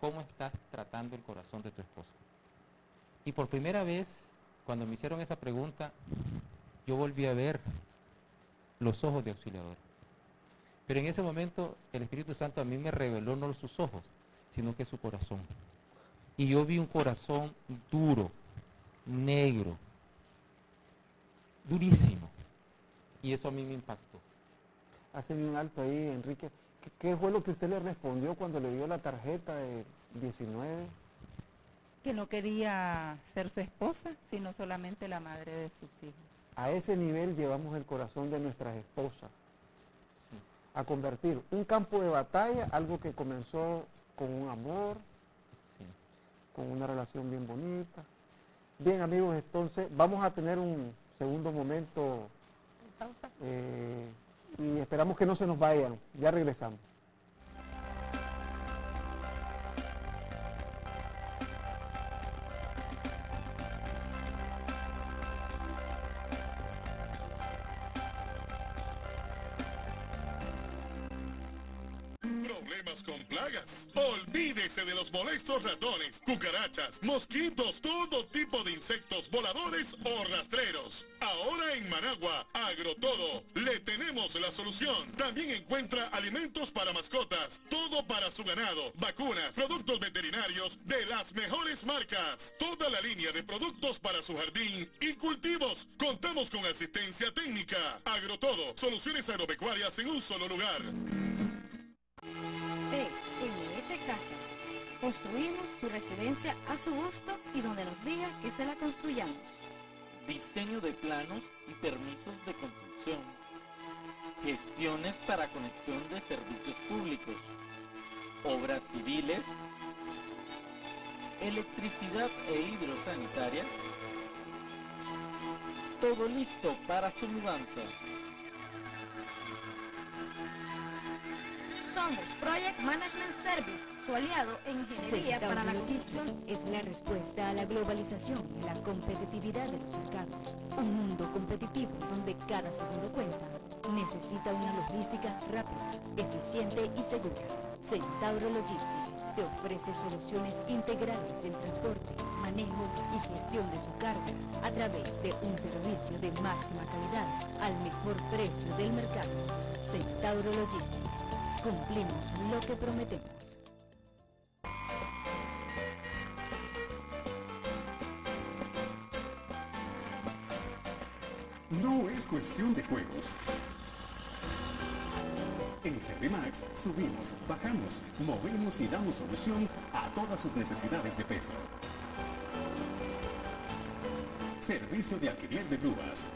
¿cómo estás tratando el corazón de tu esposa? Y por primera vez, cuando me hicieron esa pregunta, yo volví a ver los ojos de Auxiliadora. Pero en ese momento el Espíritu Santo a mí me reveló no sus ojos, sino que su corazón. Y yo vi un corazón duro, negro, durísimo. Y eso a mí me impactó. Hacen un alto ahí, Enrique. ¿Qué fue lo que usted le respondió cuando le dio la tarjeta de 19? Que no quería ser su esposa, sino solamente la madre de sus hijos. A ese nivel llevamos el corazón de nuestras esposas. Sí. A convertir un campo de batalla, algo que comenzó con un amor, Sí. con una relación bien bonita. Bien, amigos, entonces vamos a tener un segundo momento Pausa. y esperamos que no se nos vayan. Ya regresamos. Problemas con plagas. Olvídese de los molestos ratones, cucarachas, mosquitos, todo tipo de insectos voladores o rastreros. Ahora en Managua, Agrotodo, le tenemos la solución. También encuentra alimentos para mascotas, todo para su ganado, vacunas, productos veterinarios de las mejores marcas. Toda la línea de productos para su jardín y cultivos. Contamos con asistencia técnica. Agrotodo, soluciones agropecuarias en un solo lugar. TMS Casas. Construimos su residencia a su gusto y donde nos diga que se la construyamos. Diseño de planos y permisos de construcción. Gestiones para conexión de servicios públicos. Obras civiles. Electricidad e hidrosanitaria. Todo listo para su mudanza. Somos Project Management Service, su aliado en ingeniería para la construcción. Es la respuesta a la globalización y a la competitividad de los mercados. Un mundo competitivo donde cada segundo cuenta. Necesita una logística rápida, eficiente y segura. Centauro Logistics te ofrece soluciones integrales en transporte, manejo y gestión de su carga a través de un servicio de máxima calidad al mejor precio del mercado. Centauro Logistics. Cumplimos lo que prometemos. No es cuestión de juegos. En Servimax subimos, bajamos, movemos y damos solución a todas sus necesidades de peso. Servicio de alquiler de grúas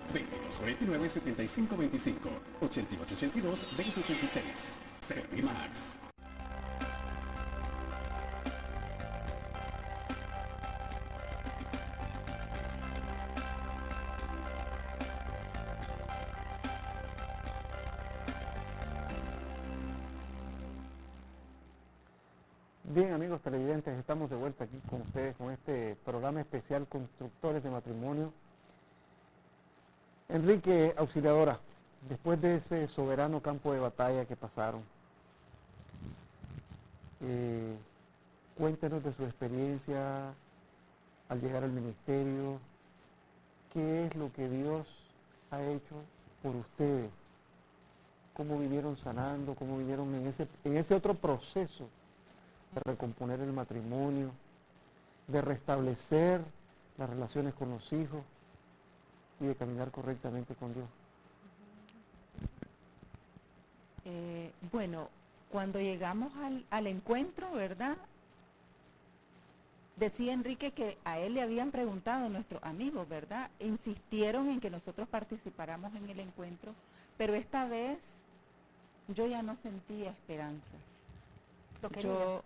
2249-7525 8882-2086. Servimax. Bien, amigos televidentes, estamos de vuelta aquí con ustedes con este programa especial Constructores de Matrimonio. Enrique, Auxiliadora, después de ese soberano campo de batalla que pasaron, cuéntenos de su experiencia al llegar al ministerio, qué es lo que Dios ha hecho por ustedes, cómo vinieron sanando, cómo vinieron en ese otro proceso de recomponer el matrimonio, de restablecer las relaciones con los hijos y de caminar correctamente con Dios. Bueno, cuando llegamos al encuentro, ¿verdad? Decía Enrique que a él le habían preguntado nuestros amigos, ¿verdad? Insistieron en que nosotros participáramos en el encuentro, pero esta vez yo ya no sentía esperanzas. Lo quería.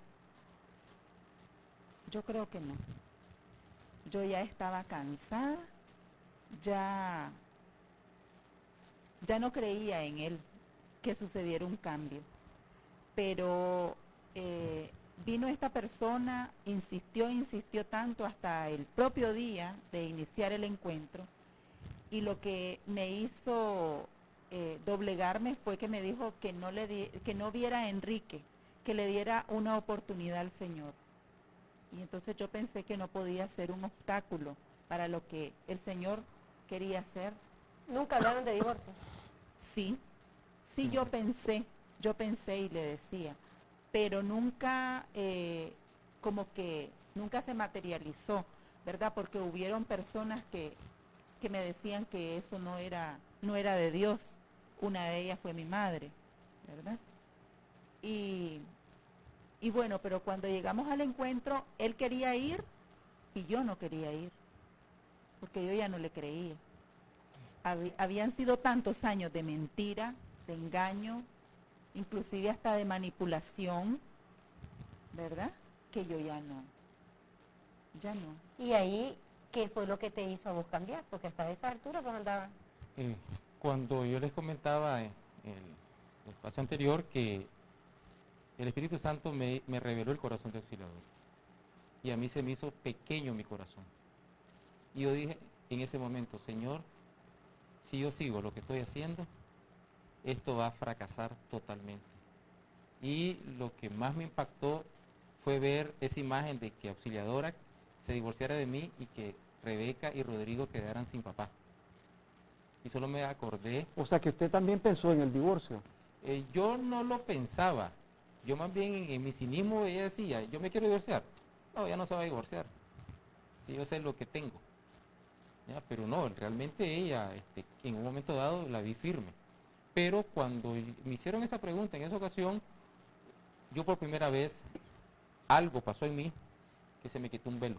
Yo creo que no. Yo ya estaba cansada, ya no creía en él que sucediera un cambio. Pero vino esta persona, insistió tanto hasta el propio día de iniciar el encuentro, y lo que me hizo doblegarme fue que me dijo que no viera a Enrique, que le diera una oportunidad al Señor. Y entonces yo pensé que no podía ser un obstáculo para lo que el Señor quería hacer. ¿Nunca hablaron de divorcio? Sí, yo pensé y le decía, pero nunca, como que nunca se materializó, ¿verdad? Porque hubieron personas que me decían que eso no era de Dios. Una de ellas fue mi madre, ¿verdad? Y bueno, pero cuando llegamos al encuentro, él quería ir y yo no quería ir, porque yo ya no le creía. Habían sido tantos años de mentira, de engaño, inclusive hasta de manipulación, ¿verdad? Que yo ya no. Y ahí, ¿qué fue lo que te hizo a vos cambiar? Porque hasta esa altura pues andaba. Cuando yo les comentaba en el espacio anterior que el Espíritu Santo me reveló el corazón de Auxiliadora, y a mí se me hizo pequeño mi corazón. Y yo dije en ese momento, Señor, si yo sigo lo que estoy haciendo, esto va a fracasar totalmente. Y lo que más me impactó fue ver esa imagen de que Auxiliadora se divorciara de mí y que Rebeca y Rodrigo quedaran sin papá. Y solo me acordé. O sea que usted también pensó en el divorcio. Yo no lo pensaba. Yo más bien en mi cinismo ella decía, yo me quiero divorciar. No, ya no se va a divorciar. Sí, yo sé lo que tengo. ¿Ya? Pero no, realmente ella, en un momento dado la vi firme. Pero cuando me hicieron esa pregunta en esa ocasión, yo por primera vez, algo pasó en mí que se me quitó un velo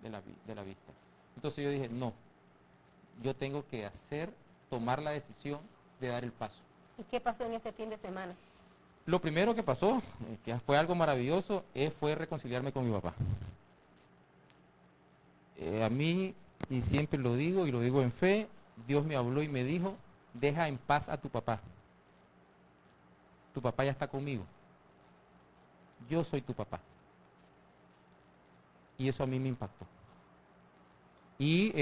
de la vista. Entonces yo dije, no, yo tengo que tomar la decisión de dar el paso. ¿Y qué pasó en ese fin de semana? Lo primero que pasó, que fue algo maravilloso, fue reconciliarme con mi papá. A mí, y siempre lo digo y lo digo en fe, Dios me habló y me dijo, deja en paz a tu papá. Tu papá ya está conmigo. Yo soy tu papá. Y eso a mí me impactó. Y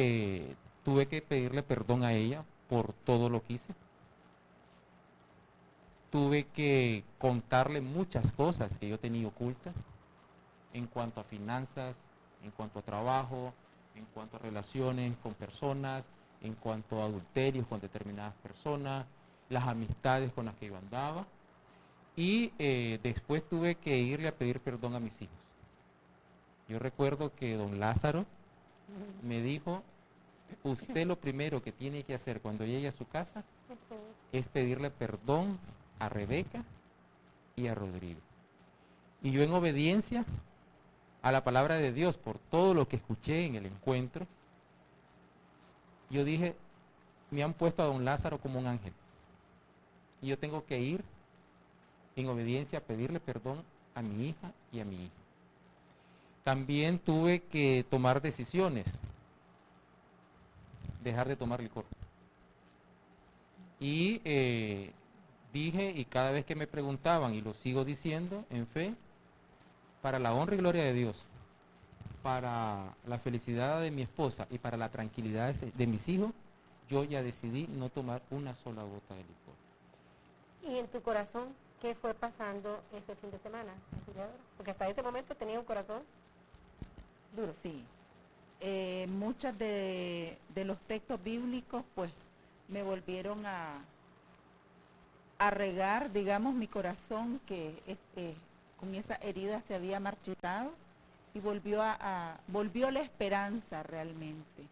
tuve que pedirle perdón a ella por todo lo que hice. Tuve que contarle muchas cosas que yo tenía ocultas en cuanto a finanzas, en cuanto a trabajo, en cuanto a relaciones con personas, en cuanto a adulterios con determinadas personas, las amistades con las que yo andaba. Y después tuve que irle a pedir perdón a mis hijos. Yo recuerdo que don Lázaro me dijo, usted lo primero que tiene que hacer cuando llegue a su casa es pedirle perdón a Rebeca y a Rodrigo. Y yo en obediencia a la palabra de Dios, por todo lo que escuché en el encuentro, yo dije, me han puesto a don Lázaro como un ángel. Y yo tengo que ir en obediencia a pedirle perdón a mi hija y a mi hijo. También tuve que tomar decisiones. Dejar de tomar licor. Y dije, y cada vez que me preguntaban, y lo sigo diciendo en fe, para la honra y gloria de Dios, para la felicidad de mi esposa y para la tranquilidad de mis hijos, yo ya decidí no tomar una sola gota de licor. ¿Y en tu corazón qué fue pasando ese fin de semana? Porque hasta ese momento tenía un corazón duro. Sí. Muchos de los textos bíblicos pues me volvieron a regar, digamos, mi corazón que con esa herida se había marchitado, y volvió la esperanza realmente,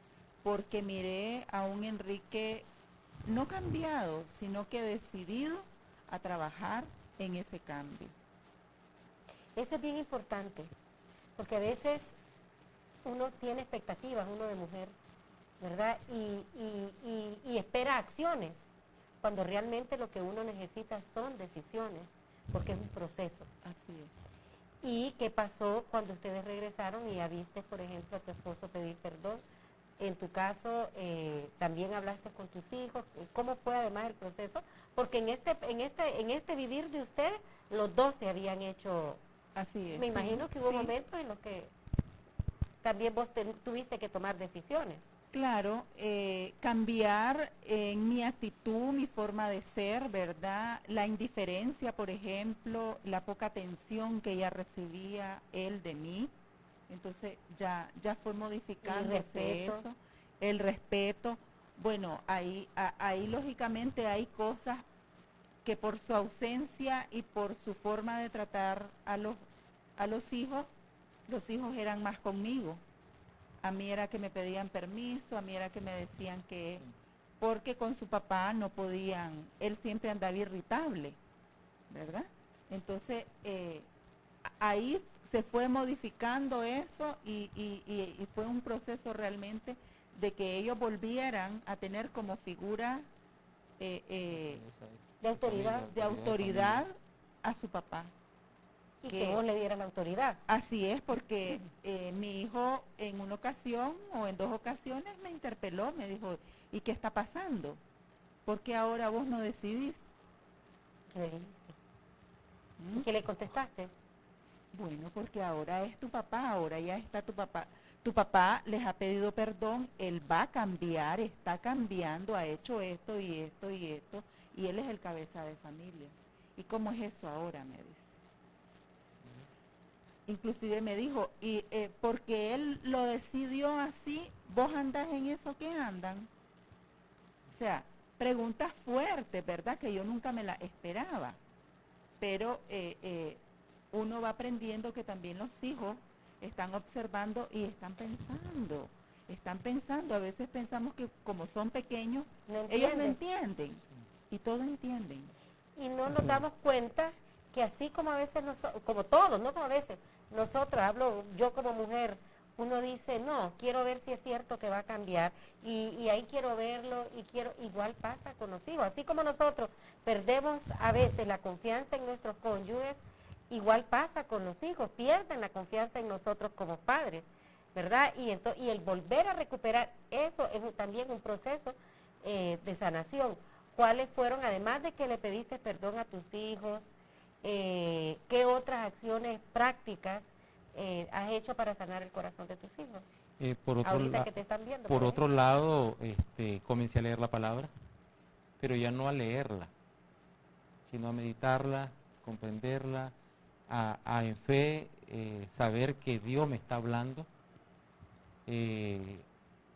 porque miré a un Enrique no cambiado, sino que decidido a trabajar en ese cambio. Eso es bien importante, porque a veces uno tiene expectativas, uno de mujer, ¿verdad? Y espera acciones, cuando realmente lo que uno necesita son decisiones, porque es un proceso. Así es. ¿Y qué pasó cuando ustedes regresaron y ya viste, por ejemplo, a tu esposo pedir perdón? En tu caso, también hablaste con tus hijos. ¿Cómo fue además el proceso? Porque en este vivir de ustedes, los dos se habían hecho. Así es. Me imagino que hubo sí. momentos en los que también vos tuviste que tomar decisiones. Claro, cambiar en mi actitud, mi forma de ser, ¿verdad? La indiferencia, por ejemplo, la poca atención que ella recibía él de mí. Entonces ya fue modificándose eso. El respeto. Bueno, ahí lógicamente hay cosas que por su ausencia y por su forma de tratar a los hijos eran más conmigo. A mí era que me pedían permiso, a mí era que me decían que, porque con su papá no podían, él siempre andaba irritable, ¿verdad? Entonces, ahí se fue modificando eso y fue un proceso realmente de que ellos volvieran a tener como figura De autoridad. de autoridad a su papá. Y que vos le dieras la autoridad. Así es, porque mi hijo en una ocasión o en 2 ocasiones me interpeló, me dijo, ¿y qué está pasando? ¿Por qué ahora vos no decidís? ¿Qué le dijiste? ¿Y qué le contestaste? Bueno, porque ahora es tu papá, ahora ya está tu papá. Tu papá les ha pedido perdón, él va a cambiar, está cambiando, ha hecho esto y esto y esto, y él es el cabeza de familia. ¿Y cómo es eso ahora? Me dice. Inclusive me dijo, y porque él lo decidió así, vos andás en eso que andan. O sea, preguntas fuertes, ¿verdad? Que yo nunca me las esperaba. Pero uno va aprendiendo que también los hijos están observando y están pensando. A veces pensamos que como son pequeños, ellos no entienden. Y todo entienden. Y no nos damos cuenta que así como a veces, como todos, no como a veces, nosotros, hablo yo como mujer, uno dice, no, quiero ver si es cierto que va a cambiar y ahí quiero verlo igual pasa con los hijos. Así como nosotros perdemos a veces la confianza en nuestros cónyuges, igual pasa con los hijos, pierden la confianza en nosotros como padres, ¿verdad? Y el volver a recuperar eso es también un proceso de sanación. ¿Cuáles fueron, además de que le pediste perdón a tus hijos, qué otras acciones prácticas has hecho para sanar el corazón de tus hijos? Ahorita que te están viendo. Por otro lado, comencé a leer la palabra, pero ya no a leerla, sino a meditarla, comprenderla, en fe, saber que Dios me está hablando,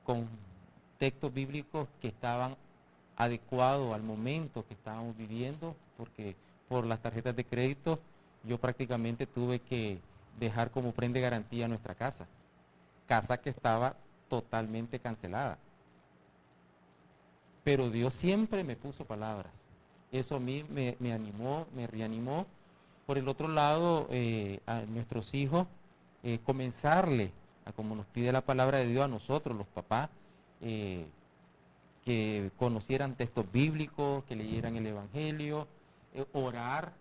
con textos bíblicos que estaban adecuados al momento que estábamos viviendo, porque por las tarjetas de crédito yo prácticamente tuve que dejar como prenda de garantía nuestra casa que estaba totalmente cancelada. Pero Dios siempre me puso palabras. Eso a mí me animó, me reanimó. Por el otro lado, a nuestros hijos, comenzarle, como nos pide la palabra de Dios a nosotros, los papás, que conocieran textos bíblicos, que leyeran el Evangelio, orar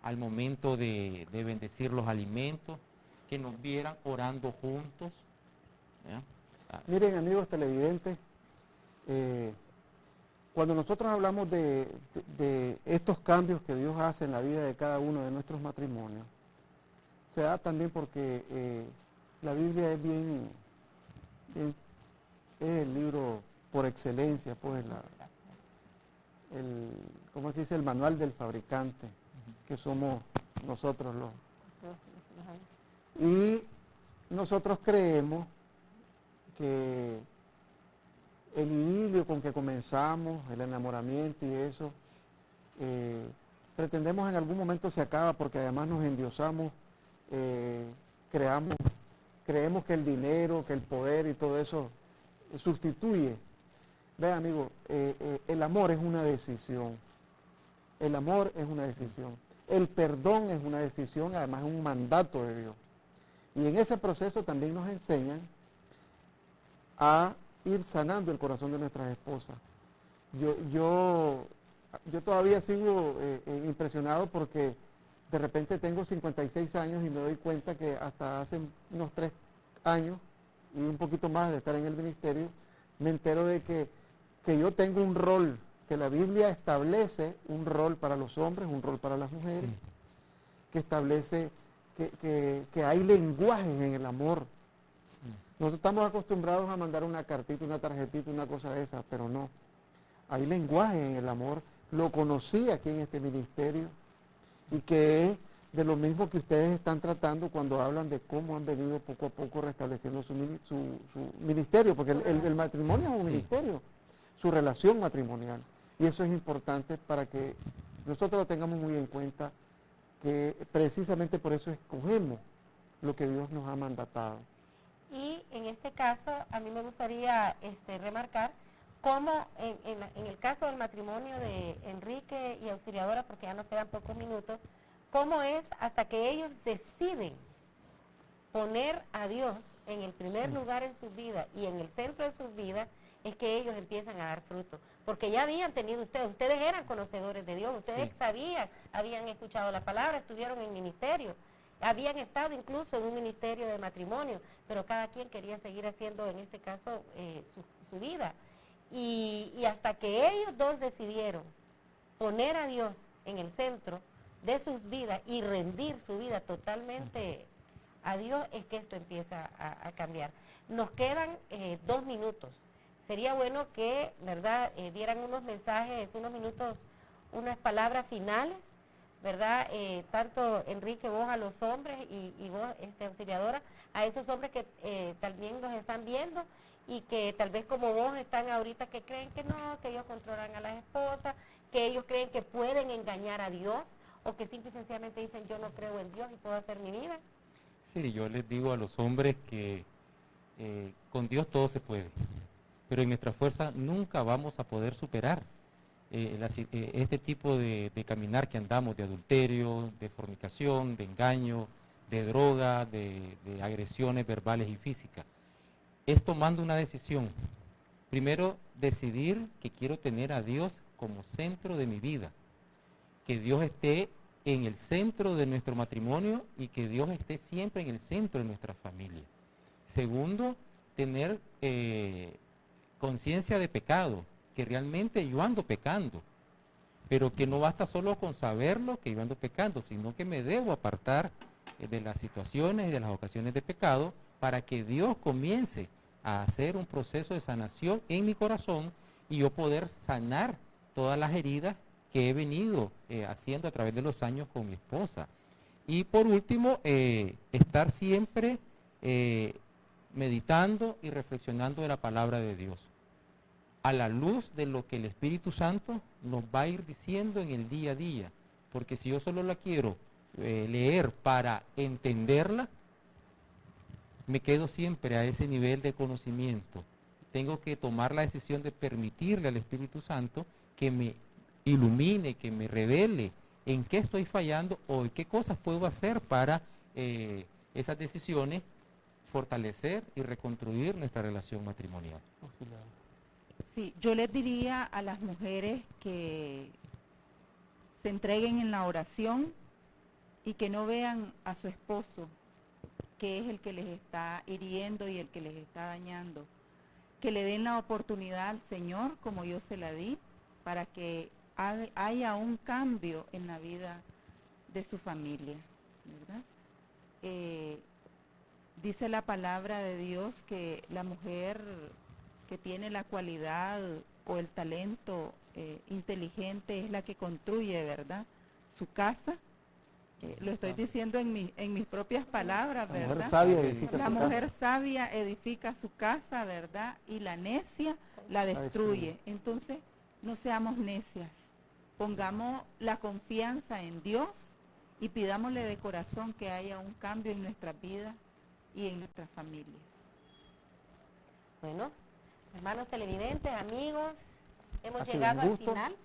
al momento de bendecir los alimentos, que nos vieran orando juntos. ¿Ya? Miren, amigos televidentes, cuando nosotros hablamos de estos cambios que Dios hace en la vida de cada uno de nuestros matrimonios, se da también porque la Biblia es es el libro por excelencia, pues ¿cómo se dice? El manual del fabricante, que somos nosotros los. Y nosotros creemos que el idilio con que comenzamos, el enamoramiento y eso, pretendemos en algún momento se acaba porque además nos endiosamos, creemos que el dinero, que el poder y todo eso sustituye. Vean, amigo, el amor es una decisión. El amor es una decisión. El perdón es una decisión, además es un mandato de Dios. Y en ese proceso también nos enseñan a ir sanando el corazón de nuestras esposas. Yo todavía sigo impresionado porque de repente tengo 56 años y me doy cuenta que hasta hace unos 3 años y un poquito más de estar en el ministerio, me entero de que yo tengo un rol, que la Biblia establece un rol para los hombres, un rol para las mujeres, que establece que hay lenguajes en el amor. Nosotros estamos acostumbrados a mandar una cartita, una tarjetita, una cosa de esa, pero no. Hay lenguaje en el amor. Lo conocí aquí en este ministerio y que es de lo mismo que ustedes están tratando cuando hablan de cómo han venido poco a poco restableciendo su ministerio, porque el matrimonio es un ministerio, su relación matrimonial. Y eso es importante para que nosotros lo tengamos muy en cuenta, que precisamente por eso escogemos lo que Dios nos ha mandatado. Y en este caso, a mí me gustaría remarcar cómo en el caso del matrimonio de Enrique y Auxiliadora, porque ya nos quedan pocos minutos, cómo es hasta que ellos deciden poner a Dios en el primer lugar en su vida y en el centro de sus vidas, es que ellos empiezan a dar fruto. Porque ya habían tenido ustedes eran conocedores de Dios, ustedes sabían, habían escuchado la palabra, estuvieron en ministerio, habían estado incluso en un ministerio de matrimonio, pero cada quien quería seguir haciendo, en este caso, su vida. Y hasta que ellos dos decidieron poner a Dios en el centro de sus vidas y rendir su vida totalmente a Dios, es que esto empieza a cambiar. Nos quedan 2 minutos. Sería bueno que, ¿verdad?, dieran unos mensajes, unos minutos, unas palabras finales, ¿verdad? Tanto Enrique, vos a los hombres y vos, Auxiliadora, a esos hombres que también nos están viendo y que tal vez como vos están ahorita que creen que no, que ellos controlan a las esposas, que ellos creen que pueden engañar a Dios o que simple y sencillamente dicen yo no creo en Dios y puedo hacer mi vida. Sí, yo les digo a los hombres que con Dios todo se puede, pero en nuestra fuerza nunca vamos a poder superar este tipo de caminar que andamos, de adulterio, de fornicación, de engaño, de droga, de agresiones verbales y físicas. Es tomando una decisión. Primero, decidir que quiero tener a Dios como centro de mi vida, que Dios esté en el centro de nuestro matrimonio y que Dios esté siempre en el centro de nuestra familia. Segundo, tener conciencia de pecado, que realmente yo ando pecando, pero que no basta solo con saberlo que yo ando pecando, sino que me debo apartar de las situaciones y de las ocasiones de pecado para que Dios comience a hacer un proceso de sanación en mi corazón y yo poder sanar todas las heridas que he venido haciendo a través de los años con mi esposa. Y por último, estar siempre meditando y reflexionando de la palabra de Dios, a la luz de lo que el Espíritu Santo nos va a ir diciendo en el día a día, porque si yo solo la quiero leer para entenderla, me quedo siempre a ese nivel de conocimiento. Tengo que tomar la decisión de permitirle al Espíritu Santo que me ilumine, que me revele en qué estoy fallando o en qué cosas puedo hacer para esas decisiones fortalecer y reconstruir nuestra relación matrimonial. Sí, yo les diría a las mujeres que se entreguen en la oración y que no vean a su esposo, que es el que les está hiriendo y el que les está dañando, que le den la oportunidad al Señor, como yo se la di, para que haya un cambio en la vida de su familia, ¿verdad? Dice la palabra de Dios que la mujer que tiene la cualidad o el talento inteligente es la que construye, ¿verdad?, su casa. Lo estoy diciendo en mis propias palabras, ¿verdad? La mujer sabia edifica su casa, ¿verdad? Y la necia la destruye. Entonces, no seamos necias. Pongamos la confianza en Dios y pidámosle de corazón que haya un cambio en nuestras vidas y en nuestras familias. Bueno, hermanos televidentes, amigos, hemos llegado al final.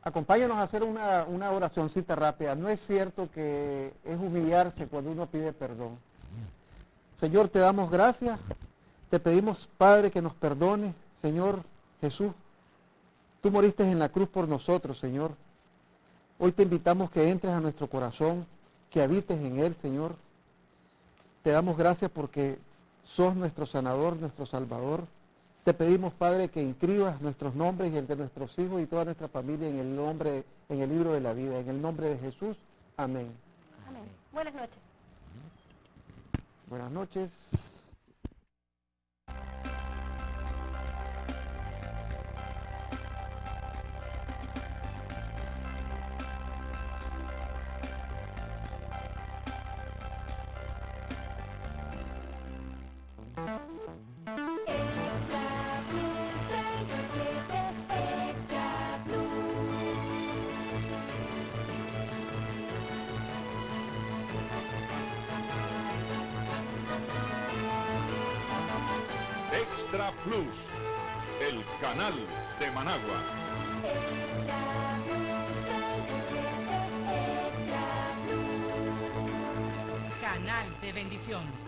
Acompáñanos a hacer una oracioncita rápida. No es cierto que es humillarse cuando uno pide perdón. Señor, te damos gracias. Te pedimos, Padre, que nos perdone. Señor Jesús, tú moriste en la cruz por nosotros, Señor. Hoy te invitamos que entres a nuestro corazón, que habites en él, Señor. Te damos gracias porque sos nuestro sanador, nuestro salvador. Te pedimos, Padre, que inscribas nuestros nombres y el de nuestros hijos y toda nuestra familia en el libro de la vida. En el nombre de Jesús. Amén. Amén. Buenas noches. Buenas noches. Extra Plus, el canal de Managua. Canal de bendición.